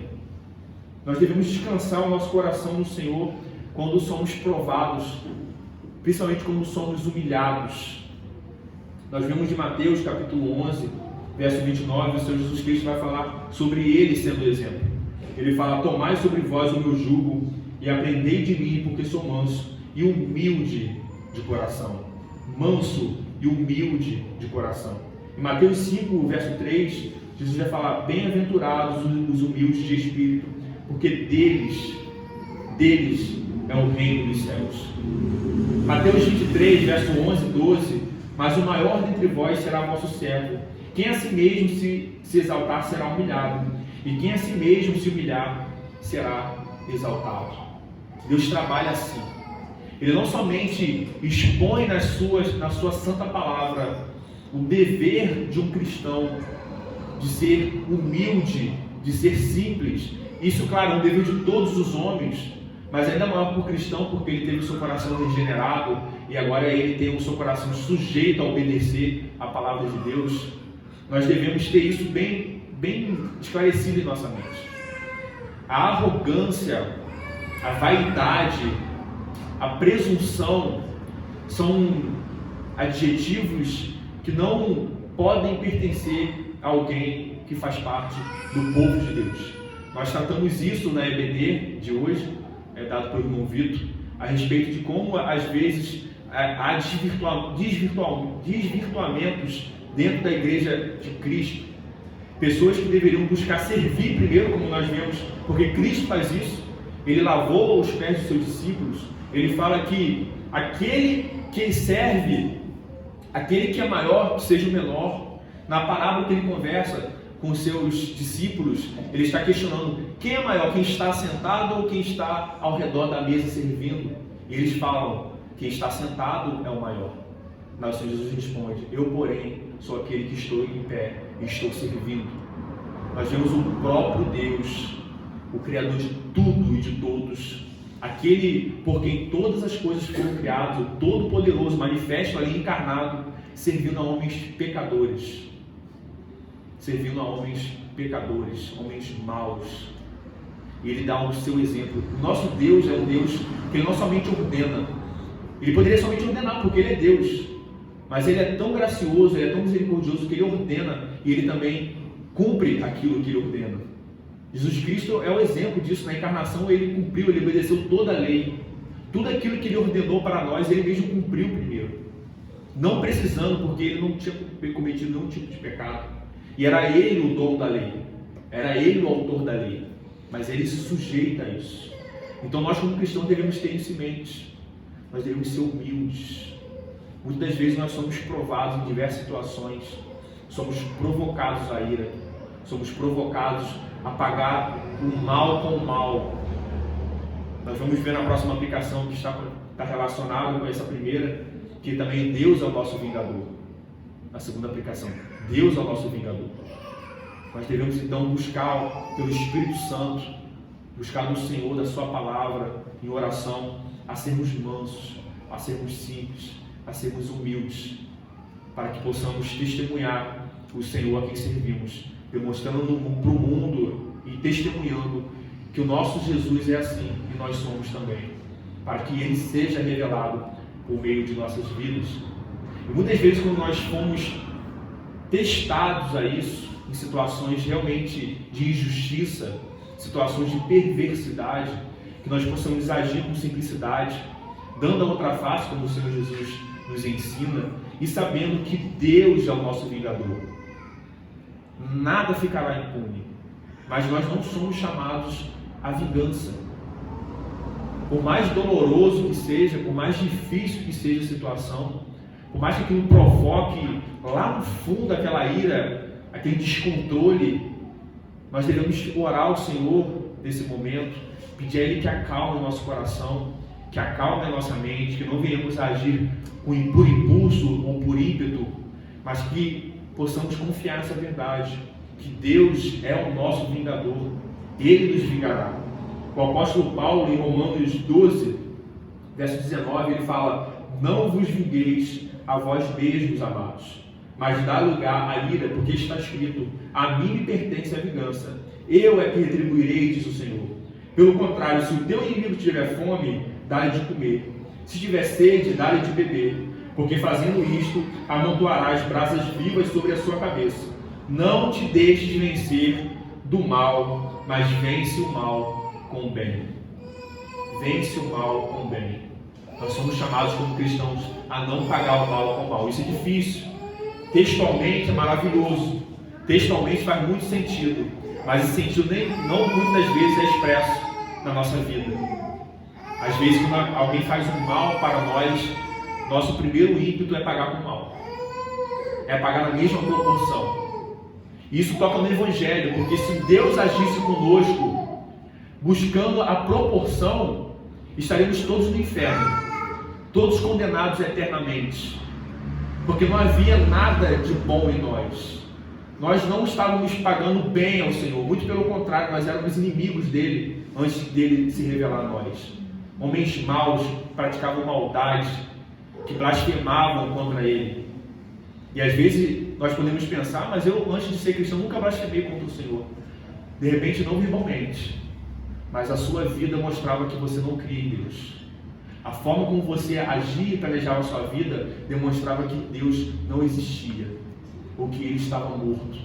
Nós devemos descansar o nosso coração no Senhor quando somos provados, principalmente quando somos humilhados. Nós vemos de Mateus capítulo 11, verso 29, o Senhor Jesus Cristo vai falar sobre ele sendo exemplo. Ele fala: tomai sobre vós o meu jugo e aprendei de mim, porque sou manso e humilde de coração. Manso e humilde de coração. Em Mateus 5, verso 3, Jesus vai falar: bem-aventurados os humildes de espírito, porque deles é o reino dos céus. Mateus 23, verso 11 e 12: mas o maior dentre vós será vosso servo. Quem a si mesmo se exaltar será humilhado, e quem a si mesmo se humilhar será exaltado. Deus trabalha assim. Ele não somente expõe na sua santa palavra o dever de um cristão de ser humilde, de ser simples. Isso, claro, é um dever de todos os homens, mas ainda maior para o cristão, porque ele teve o seu coração regenerado e agora ele tem o seu coração sujeito a obedecer a palavra de Deus. Nós devemos ter isso bem esclarecido em nossa mente. A arrogância, a vaidade, a presunção são adjetivos que não podem pertencer a alguém que faz parte do povo de Deus. Nós tratamos isso na EBD de hoje, dado pelo irmão Vitor, a respeito de como às vezes há desvirtuamentos dentro da igreja de Cristo. Pessoas que deveriam buscar servir primeiro, como nós vemos, porque Cristo faz isso. Ele lavou os pés dos seus discípulos. Ele fala que aquele que serve, aquele que é maior, que seja o menor. Na parábola que ele conversa com os seus discípulos, ele está questionando quem é maior, quem está sentado ou quem está ao redor da mesa servindo. E eles falam: quem está sentado é o maior. Mas o Senhor Jesus responde: eu, porém, sou aquele que estou em pé e estou servindo. Nós vemos o próprio Deus, o Criador de tudo e de todos, aquele por quem todas as coisas foram criadas, o Todo-Poderoso, manifesto ali encarnado, servindo a homens pecadores. Servindo a homens pecadores, homens maus. E Ele dá o seu exemplo. O nosso Deus é um Deus que Ele não somente ordena. Ele poderia somente ordenar, porque Ele é Deus. Mas Ele é tão gracioso, Ele é tão misericordioso, que Ele ordena e Ele também cumpre aquilo que Ele ordena. Jesus Cristo é o exemplo disso. Na encarnação Ele cumpriu, Ele obedeceu toda a lei. Tudo aquilo que Ele ordenou para nós, Ele mesmo cumpriu primeiro. Não precisando, porque Ele não tinha cometido nenhum tipo de pecado. E era Ele o dono da lei. Era Ele o autor da lei. Mas Ele se sujeita a isso. Então nós como cristãos devemos ter isso em mente. Nós devemos ser humildes. Muitas das vezes nós somos provados em diversas situações. Somos provocados à ira. Somos provocados a pagar o mal com o mal. Nós vamos ver na próxima aplicação que está relacionada com essa primeira, que também Deus é o nosso vingador. A segunda aplicação: Deus é o nosso vingador. Nós devemos então buscar pelo Espírito Santo, buscar no Senhor da sua palavra, em oração, a sermos mansos, a sermos simples, a sermos humildes, para que possamos testemunhar o Senhor a quem servimos, demonstrando para o mundo e testemunhando que o nosso Jesus é assim e nós somos também, para que Ele seja revelado por meio de nossas vidas. E muitas vezes, quando nós fomos testados a isso, em situações realmente de injustiça, situações de perversidade, que nós possamos agir com simplicidade, dando a outra face, como o Senhor Jesus nos ensina, e sabendo que Deus é o nosso vingador. Nada ficará impune, mas nós não somos chamados à vingança. Por mais doloroso que seja, por mais difícil que seja a situação, por mais que aquilo provoque lá no fundo aquela ira, aquele descontrole, nós devemos orar ao Senhor nesse momento, pedir a Ele que acalme o nosso coração, que acalme a nossa mente, que não venhamos a agir por impulso ou por ímpeto, mas que possamos confiar nessa verdade, que Deus é o nosso vingador, Ele nos vingará. O apóstolo Paulo, em Romanos 12, verso 19, ele fala: não vos vingueis a vós mesmos, amados, mas dá lugar à ira, porque está escrito: a mim me pertence a vingança, eu é que retribuirei, diz o Senhor. Pelo contrário, se o teu inimigo tiver fome, dá-lhe de comer, se tiver sede, dá-lhe de beber, porque fazendo isto, amontoarás brasas vivas sobre a sua cabeça. Não te deixes vencer do mal, mas vence o mal com o bem. Vence o mal com o bem. Nós somos chamados como cristãos a não pagar o mal com o mal. Isso é difícil. Textualmente é maravilhoso. Textualmente faz muito sentido. Mas esse sentido não muitas vezes é expresso na nossa vida. Às vezes, quando alguém faz um mal para nós, nosso primeiro ímpeto é pagar com mal. É pagar na mesma proporção. Isso toca no Evangelho, porque se Deus agisse conosco, buscando a proporção, estaremos todos no inferno. Todos condenados eternamente. Porque não havia nada de bom em nós. Nós não estávamos pagando bem ao Senhor. Muito pelo contrário, nós éramos inimigos dele, antes dele se revelar a nós. Homens maus, praticavam maldade, que blasfemavam contra ele. E às vezes nós podemos pensar: mas eu, antes de ser cristão, nunca blasfemei contra o Senhor. De repente, não verbalmente, mas a sua vida mostrava que você não cria em Deus. A forma como você agia e planejava a sua vida demonstrava que Deus não existia, ou que Ele estava morto.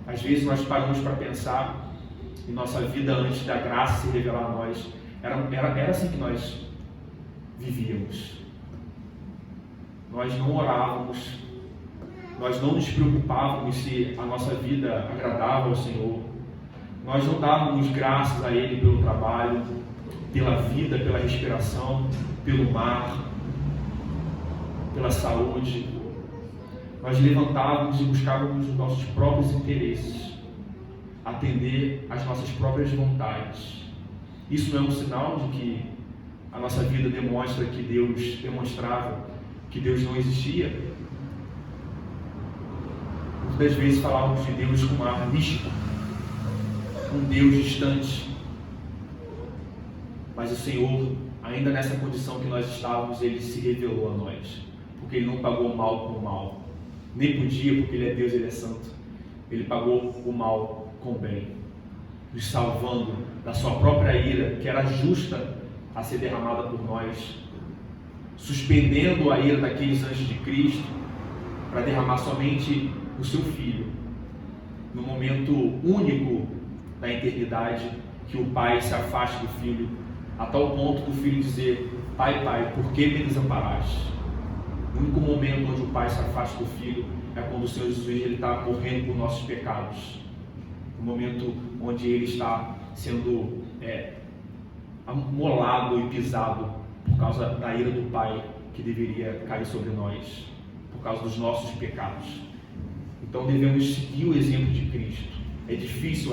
Às vezes nós paramos para pensar em nossa vida antes da graça se revelar a nós. Era assim que nós vivíamos. Nós não orávamos, nós não nos preocupávamos se a nossa vida agradava ao Senhor, nós não dávamos graças a Ele pelo trabalho, pela vida, pela respiração, pelo mar, pela saúde. Nós levantávamos e buscávamos os nossos próprios interesses, atender às nossas próprias vontades. Isso não é um sinal de que a nossa vida demonstra que Deus demonstrava que Deus não existia? Muitas vezes falávamos de Deus com um ar místico, um Deus distante. Mas o Senhor, ainda nessa condição que nós estávamos, Ele se revelou a nós, porque Ele não pagou o mal com o mal. Nem podia, porque Ele é Deus, Ele é santo. Ele pagou o mal com o bem, nos salvando da sua própria ira, que era justa a ser derramada por nós, suspendendo a ira daqueles anjos de Cristo, para derramar somente o seu Filho, no momento único da eternidade, que o Pai se afaste do Filho, a tal ponto do Filho dizer: Pai, Pai, por que me desamparaste? O único momento onde o Pai se afasta do Filho é quando o Senhor Jesus está morrendo por nossos pecados. O momento onde Ele está sendo amolado e pisado por causa da ira do Pai que deveria cair sobre nós, por causa dos nossos pecados. Então devemos seguir o exemplo de Cristo. É difícil,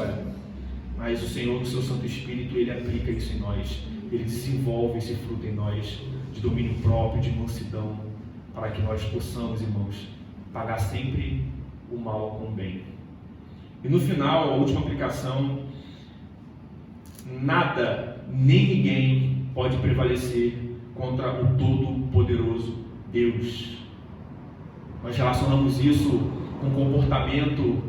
mas o Senhor, no seu Santo Espírito, Ele aplica isso em nós. Ele desenvolve esse fruto em nós, de domínio próprio, de mansidão, para que nós possamos, irmãos, pagar sempre o mal com o bem. E no final, a última aplicação: nada nem ninguém pode prevalecer contra o Todo-Poderoso Deus. Nós relacionamos isso com o comportamento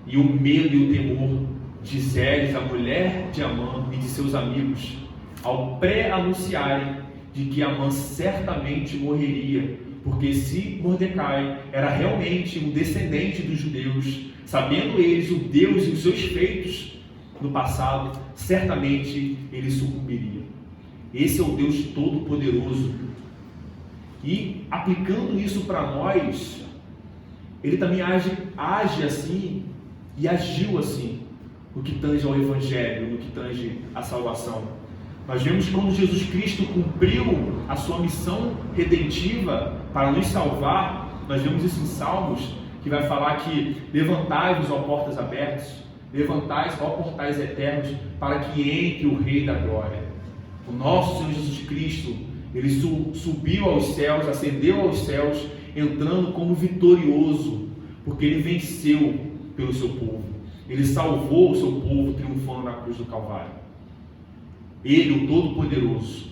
e o medo e o temor de Zeres, a mulher de Amã e de seus amigos, ao pré-anunciarem de que Amã certamente morreria, porque se Mordecai era realmente um descendente dos judeus, sabendo eles o Deus e os seus feitos no passado, certamente ele sucumbiria. Esse é o Deus Todo-Poderoso. E aplicando isso para nós, Ele também age assim e agiu assim, no que tange ao Evangelho, no que tange à salvação. Nós vemos como Jesus Cristo cumpriu a sua missão redentiva para nos salvar. Nós vemos isso em Salmos, que vai falar que levantai-vos, ó portas abertas, levantai-vos, ó portais eternos, para que entre o Rei da Glória. O nosso Senhor Jesus Cristo, Ele subiu aos céus, ascendeu aos céus, entrando como vitorioso, porque Ele venceu pelo seu povo. Ele salvou o seu povo, triunfando na cruz do Calvário. Ele, o Todo-Poderoso.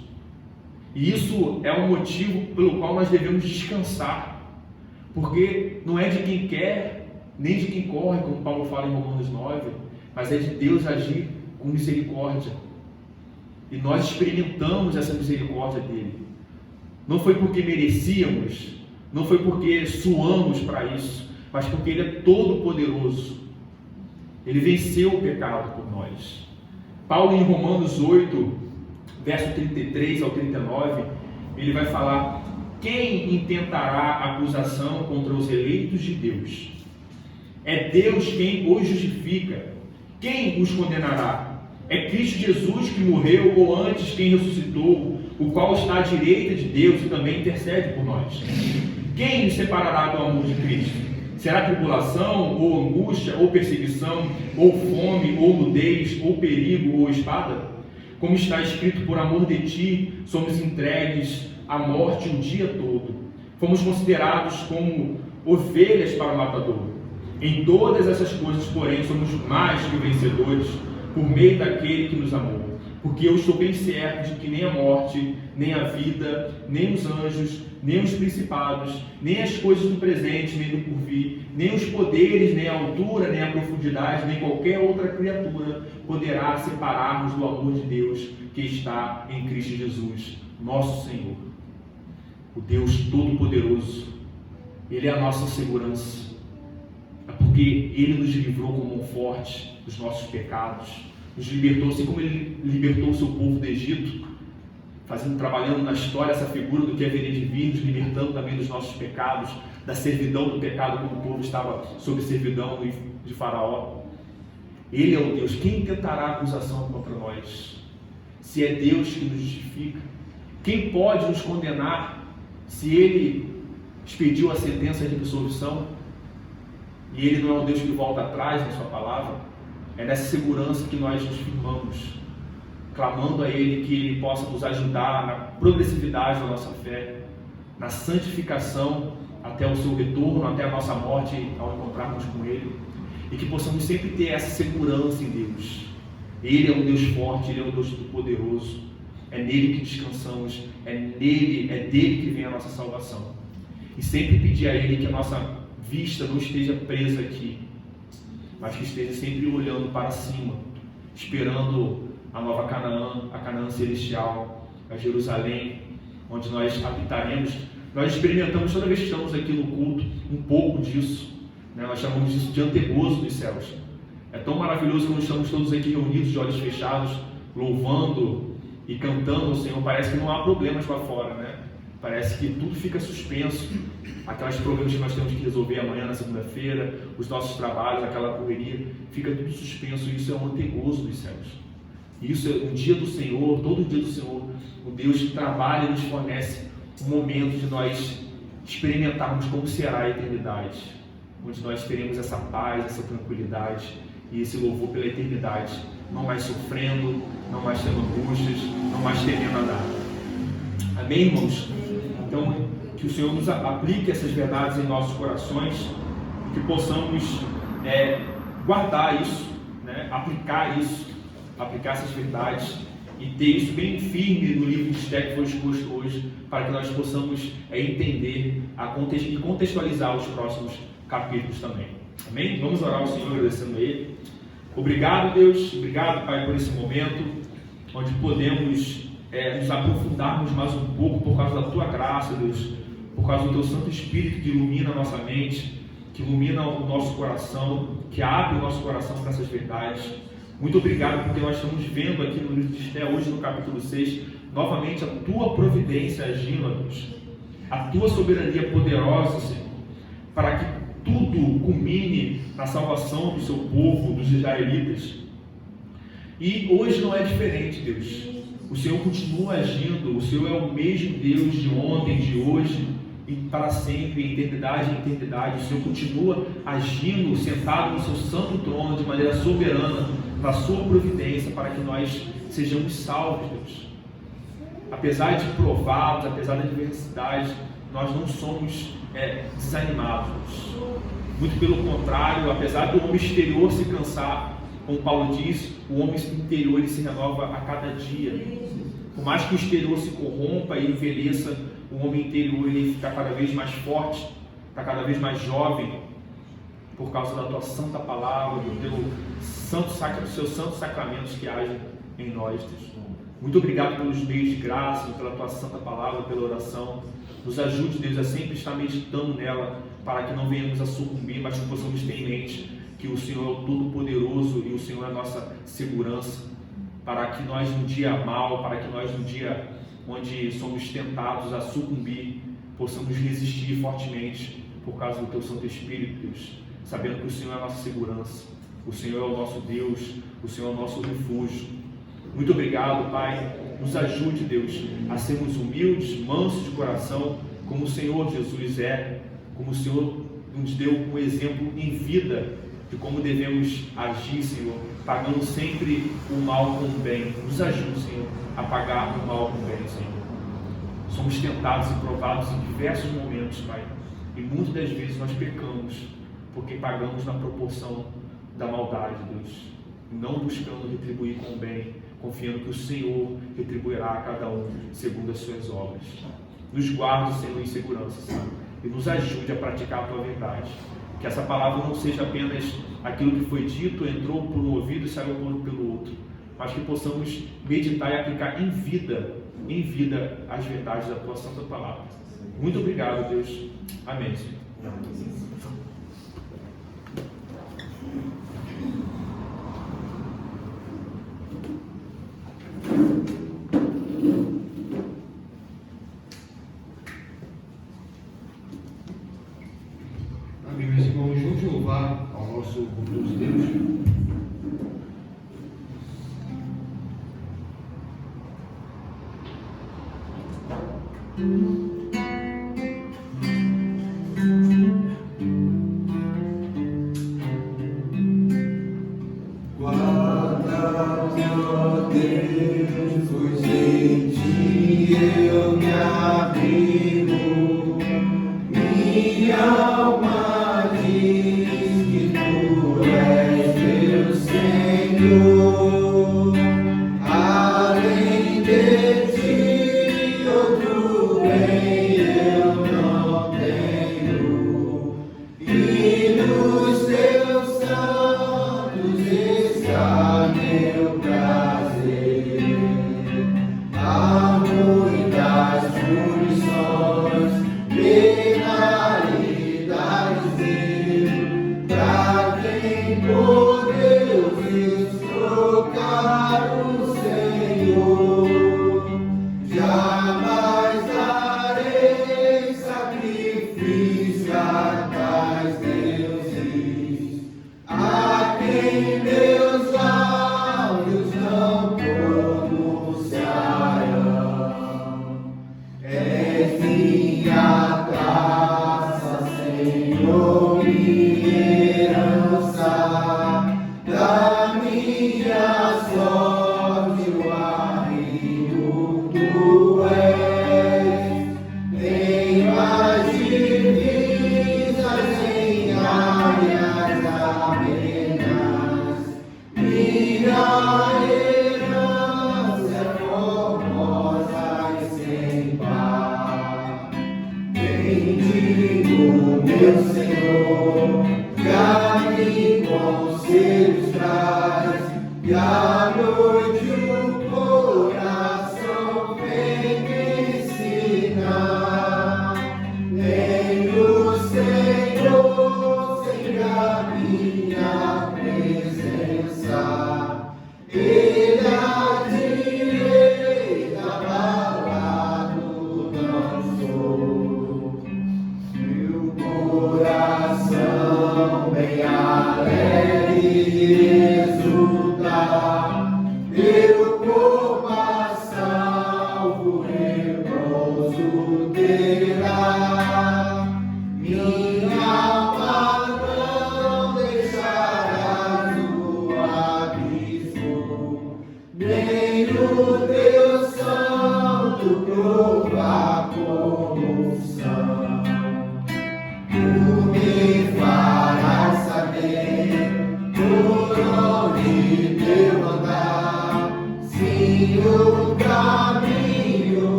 E isso é um motivo pelo qual nós devemos descansar, Porque não é de quem quer, nem de quem corre, como Paulo fala em Romanos 9, mas é de Deus agir com misericórdia. E nós experimentamos essa misericórdia dele. Não foi porque merecíamos, não foi porque suamos para isso, mas porque ele é todo poderoso. Ele venceu o pecado por nós. Paulo, em Romanos 8, verso 33 ao 39, ele vai falar: quem intentará acusação contra os eleitos de Deus? É Deus quem os justifica. Quem os condenará? É Cristo Jesus que morreu, ou antes quem ressuscitou, o qual está à direita de Deus e também intercede por nós. Quem nos separará do amor de Cristo? Será tribulação, ou angústia, ou perseguição, ou fome, ou nudez, ou perigo, ou espada? Como está escrito: por amor de ti somos entregues à morte o dia todo. Fomos considerados como ovelhas para o matador. Em todas essas coisas, porém, somos mais que vencedores por meio daquele que nos amou. Porque eu estou bem certo de que nem a morte, nem a vida, nem os anjos, nem os principados, nem as coisas do presente, nem do porvir, nem os poderes, nem a altura, nem a profundidade, nem qualquer outra criatura poderá separar-nos do amor de Deus que está em Cristo Jesus, nosso Senhor. O Deus Todo-Poderoso, Ele é a nossa segurança. É porque Ele nos livrou como um forte dos nossos pecados, nos libertou, assim como Ele libertou o seu povo do Egito, trabalhando na história essa figura do que haveria de vir, nos libertando também dos nossos pecados, da servidão do pecado, quando o povo estava sob servidão de Faraó. Ele é o Deus. Quem tentará acusação contra nós? Se é Deus que nos justifica, quem pode nos condenar se Ele expediu a sentença de absolvição? E Ele não é o Deus que volta atrás na sua palavra. É nessa segurança que nós nos firmamos, clamando a Ele que Ele possa nos ajudar na progressividade da nossa fé, na santificação até o seu retorno, até a nossa morte ao encontrarmos com Ele, e que possamos sempre ter essa segurança em Deus. Ele é um Deus forte, Ele é um Deus todo-poderoso, é nele que descansamos, é dele que vem a nossa salvação. E sempre pedir a Ele que a nossa vista não esteja presa aqui, mas que esteja sempre olhando para cima, esperando a nova Canaã, a Canaã celestial, a Jerusalém, onde nós habitaremos. Nós experimentamos toda vez que estamos aqui no culto um pouco disso, né? Nós chamamos disso de antegozo dos céus. É tão maravilhoso quando estamos todos aqui reunidos, de olhos fechados, louvando e cantando ao Senhor. Parece que não há problemas lá fora, né? Parece que tudo fica suspenso. Aqueles problemas que nós temos que resolver amanhã, na segunda-feira, os nossos trabalhos, aquela correria, fica tudo suspenso. Isso é um antegozo dos céus. Isso é o dia do Senhor, todo dia do Senhor. O Deus que trabalha e nos fornece um momento de nós experimentarmos como será a eternidade, onde nós teremos essa paz, essa tranquilidade e esse louvor pela eternidade, não mais sofrendo, não mais tendo angústias, não mais temendo a nada. Amém, irmãos? Então, que o Senhor nos aplique essas verdades em nossos corações e que possamos guardar isso, né? Aplicar essas verdades e ter isso bem firme no livro de Esther que foi exposto hoje, para que nós possamos entender e contextualizar os próximos capítulos também. Amém? Vamos orar ao Senhor agradecendo a Ele. Obrigado, Deus, obrigado, Pai, por esse momento onde podemos nos aprofundarmos mais um pouco por causa da Tua graça, Deus, por causa do Teu Santo Espírito que ilumina a nossa mente, que ilumina o nosso coração, que abre o nosso coração para essas verdades. Muito obrigado porque nós estamos vendo aqui no livro de Esther, hoje no capítulo 6, novamente a Tua providência agindo, Deus, a Tua soberania poderosa, Senhor, para que tudo culmine na salvação do Seu povo, dos israelitas. E hoje não é diferente, Deus. O Senhor continua agindo, o Senhor é o mesmo Deus de ontem, de hoje e para sempre, em eternidade em eternidade. O Senhor continua agindo, sentado no Seu santo trono, de maneira soberana, na Sua providência, para que nós sejamos salvos, Deus. Apesar de provados, apesar da adversidade, nós não somos desanimados, Deus. Muito pelo contrário, apesar do homem exterior se cansar, como Paulo diz, o homem interior ele se renova a cada dia. Por mais que o exterior se corrompa e envelheça, o homem interior ele fica cada vez mais forte, está cada vez mais jovem por causa da tua santa palavra, do teu dos seus santos sacramentos que agem em nós, Deus. Muito obrigado pelos meios de graça, pela tua santa palavra, pela oração. Nos ajude, Deus, a sempre estar meditando nela, para que não venhamos a sucumbir, mas que possamos ter em mente que o Senhor é o Todo-Poderoso e o Senhor é a nossa segurança, para que nós no dia mau, para que nós no dia onde somos tentados a sucumbir, possamos resistir fortemente por causa do teu Santo Espírito, Deus, sabendo que o Senhor é a nossa segurança, o Senhor é o nosso Deus, o Senhor é o nosso refúgio. Muito obrigado, Pai. Nos ajude, Deus, a sermos humildes, mansos de coração, como o Senhor Jesus é, como o Senhor nos deu um exemplo em vida de como devemos agir, Senhor, pagando sempre o mal com o bem. Nos ajude, Senhor, a pagar o mal com o bem, Senhor. Somos tentados e provados em diversos momentos, Pai, e muitas das vezes nós pecamos, porque pagamos na proporção da maldade, Deus, não buscando retribuir com o bem, confiando que o Senhor retribuirá a cada um segundo as suas obras. Nos guarde, Senhor, em segurança, Senhor, e nos ajude a praticar a tua verdade. Que essa palavra não seja apenas aquilo que foi dito, entrou por um ouvido e saiu pelo outro, mas que possamos meditar e aplicar em vida as verdades da tua santa palavra. Muito obrigado, Deus. Amém, Senhor. Amém, meus irmãos. Vamos louvar ao nosso bondoso Deus.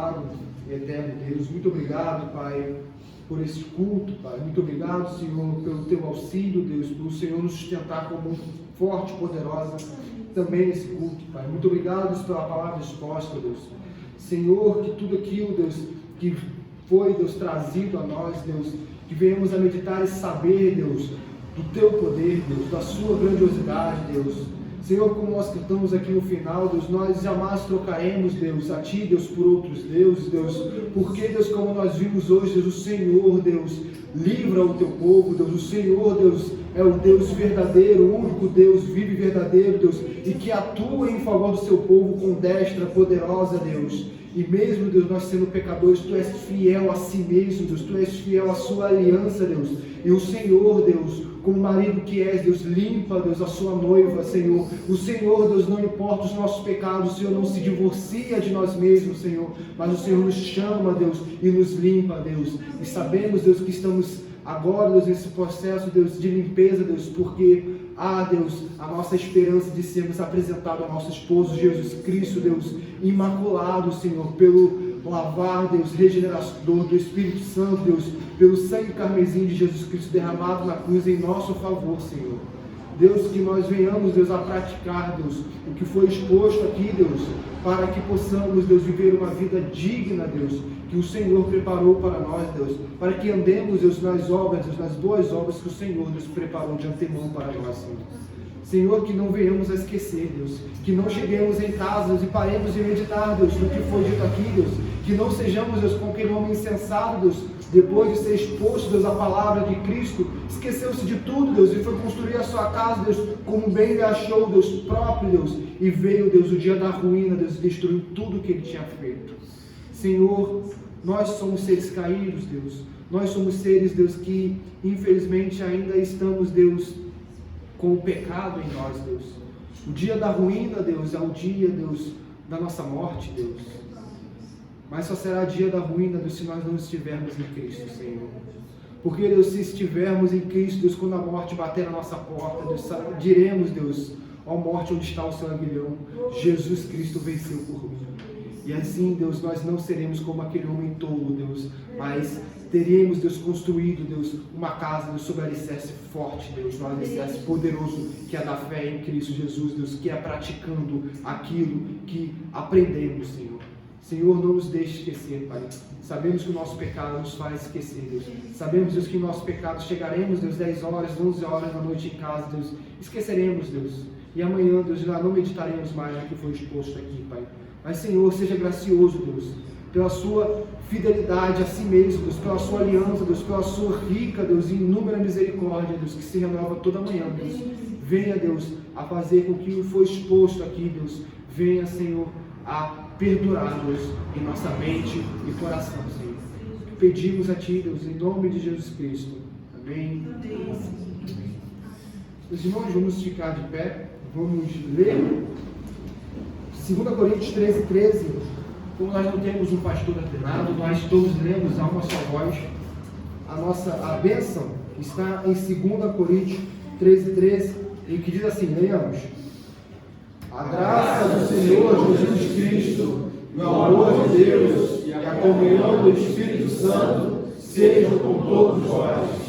amado e eterno Deus, muito obrigado, Pai, por esse culto, Pai. Muito obrigado, Senhor, pelo Teu auxílio, Deus, por o Senhor nos sustentar como forte e poderosa também nesse culto, Pai. Muito obrigado, Deus, pela palavra exposta, Deus. Senhor, que tudo aquilo, Deus, que foi, Deus, trazido a nós, Deus, que venhamos a meditar e saber, Deus, do Teu poder, Deus, da Sua grandiosidade, Deus. Senhor, como nós cantamos aqui no final, Deus, nós jamais trocaremos, Deus, a Ti, Deus, por outros deuses, Deus, porque, Deus, como nós vimos hoje, Deus, o Senhor, Deus, livra o Teu povo, Deus, o Senhor, Deus, é o Deus verdadeiro, o único Deus vivo e verdadeiro, Deus, e que atua em favor do Seu povo com destra poderosa, Deus. E mesmo, Deus, nós sendo pecadores, Tu és fiel a Si mesmo, Deus, Tu és fiel à Sua aliança, Deus, e o Senhor, Deus, como marido que és, Deus, limpa, Deus, a Sua noiva, Senhor. O Senhor, Deus, não importa os nossos pecados, o Senhor não se divorcia de nós mesmos, Senhor, mas o Senhor nos chama, Deus, e nos limpa, Deus. E sabemos, Deus, que estamos agora, Deus, nesse processo, Deus, de limpeza, Deus, porque, Deus, a nossa esperança de sermos apresentados ao nosso esposo Jesus Cristo, Deus, imaculado, Senhor, pelo lavar, Deus, regenerador do Espírito Santo, Deus, pelo sangue carmesim de Jesus Cristo derramado na cruz em nosso favor, Senhor. Deus, que nós venhamos, Deus, a praticar, Deus, o que foi exposto aqui, Deus, para que possamos, Deus, viver uma vida digna, Deus, que o Senhor preparou para nós, Deus, para que andemos, Deus, nas obras, Deus, nas boas obras que o Senhor nos preparou de antemão para nós, Senhor. Senhor, que não venhamos a esquecer, Deus, que não cheguemos em casa, Deus, e paremos de meditar, Deus, no que foi dito aqui, Deus, que não sejamos, Deus, como aquele homem insensato, Deus, depois de ser exposto, Deus, à palavra de Cristo, esqueceu-se de tudo, Deus, e foi construir a sua casa, Deus, como bem lhe achou, Deus, próprio, Deus, e veio, Deus, o dia da ruína, Deus, e destruiu tudo o que ele tinha feito. Senhor, nós somos seres caídos, Deus, nós somos seres, Deus, que infelizmente ainda estamos, Deus, com o pecado em nós, Deus. O dia da ruína, Deus, é o dia, Deus, da nossa morte, Deus. Mas só será dia da ruína, Deus, se nós não estivermos em Cristo, Senhor. Porque, Deus, se estivermos em Cristo, Deus, quando a morte bater na nossa porta, Deus, diremos, Deus, ó morte, onde está o seu aguilhão? Jesus Cristo venceu por mim. E assim, Deus, nós não seremos como aquele homem tolo, Deus, mas teremos, Deus, construído, Deus, uma casa, Deus, sobre alicerce forte, Deus, um alicerce poderoso, que é da fé em Cristo Jesus, Deus, que é praticando aquilo que aprendemos, Senhor. Senhor, não nos deixe esquecer, Pai. Sabemos que o nosso pecado nos faz esquecer, Deus. Sabemos, Deus, que o nosso pecado chegaremos, Deus, 10 horas, 11 horas da noite em casa, Deus. Esqueceremos, Deus. E amanhã, Deus, já não meditaremos mais no que foi exposto aqui, Pai. Mas, Senhor, seja gracioso, Deus, pela sua fidelidade a si mesmo, Deus, pela sua aliança, Deus, pela sua rica, Deus, e inúmera misericórdia, Deus, que se renova toda manhã, Deus. Venha, Deus, a fazer com que o que foi exposto aqui, Deus, venha, Senhor, a perdurar, Deus, em nossa mente e coração, Senhor. Pedimos a Ti, Deus, em nome de Jesus Cristo. Amém. Meus irmãos, vamos ficar de pé, vamos ler 2 Coríntios 13. Como nós não temos um pastor treinado, nós todos lemos a uma só voz. A bênção está em 2 Coríntios 13, em que diz assim, leamos: a graça do Senhor Jesus Cristo, o amor de Deus e a comunhão do Espírito Santo sejam com todos vós.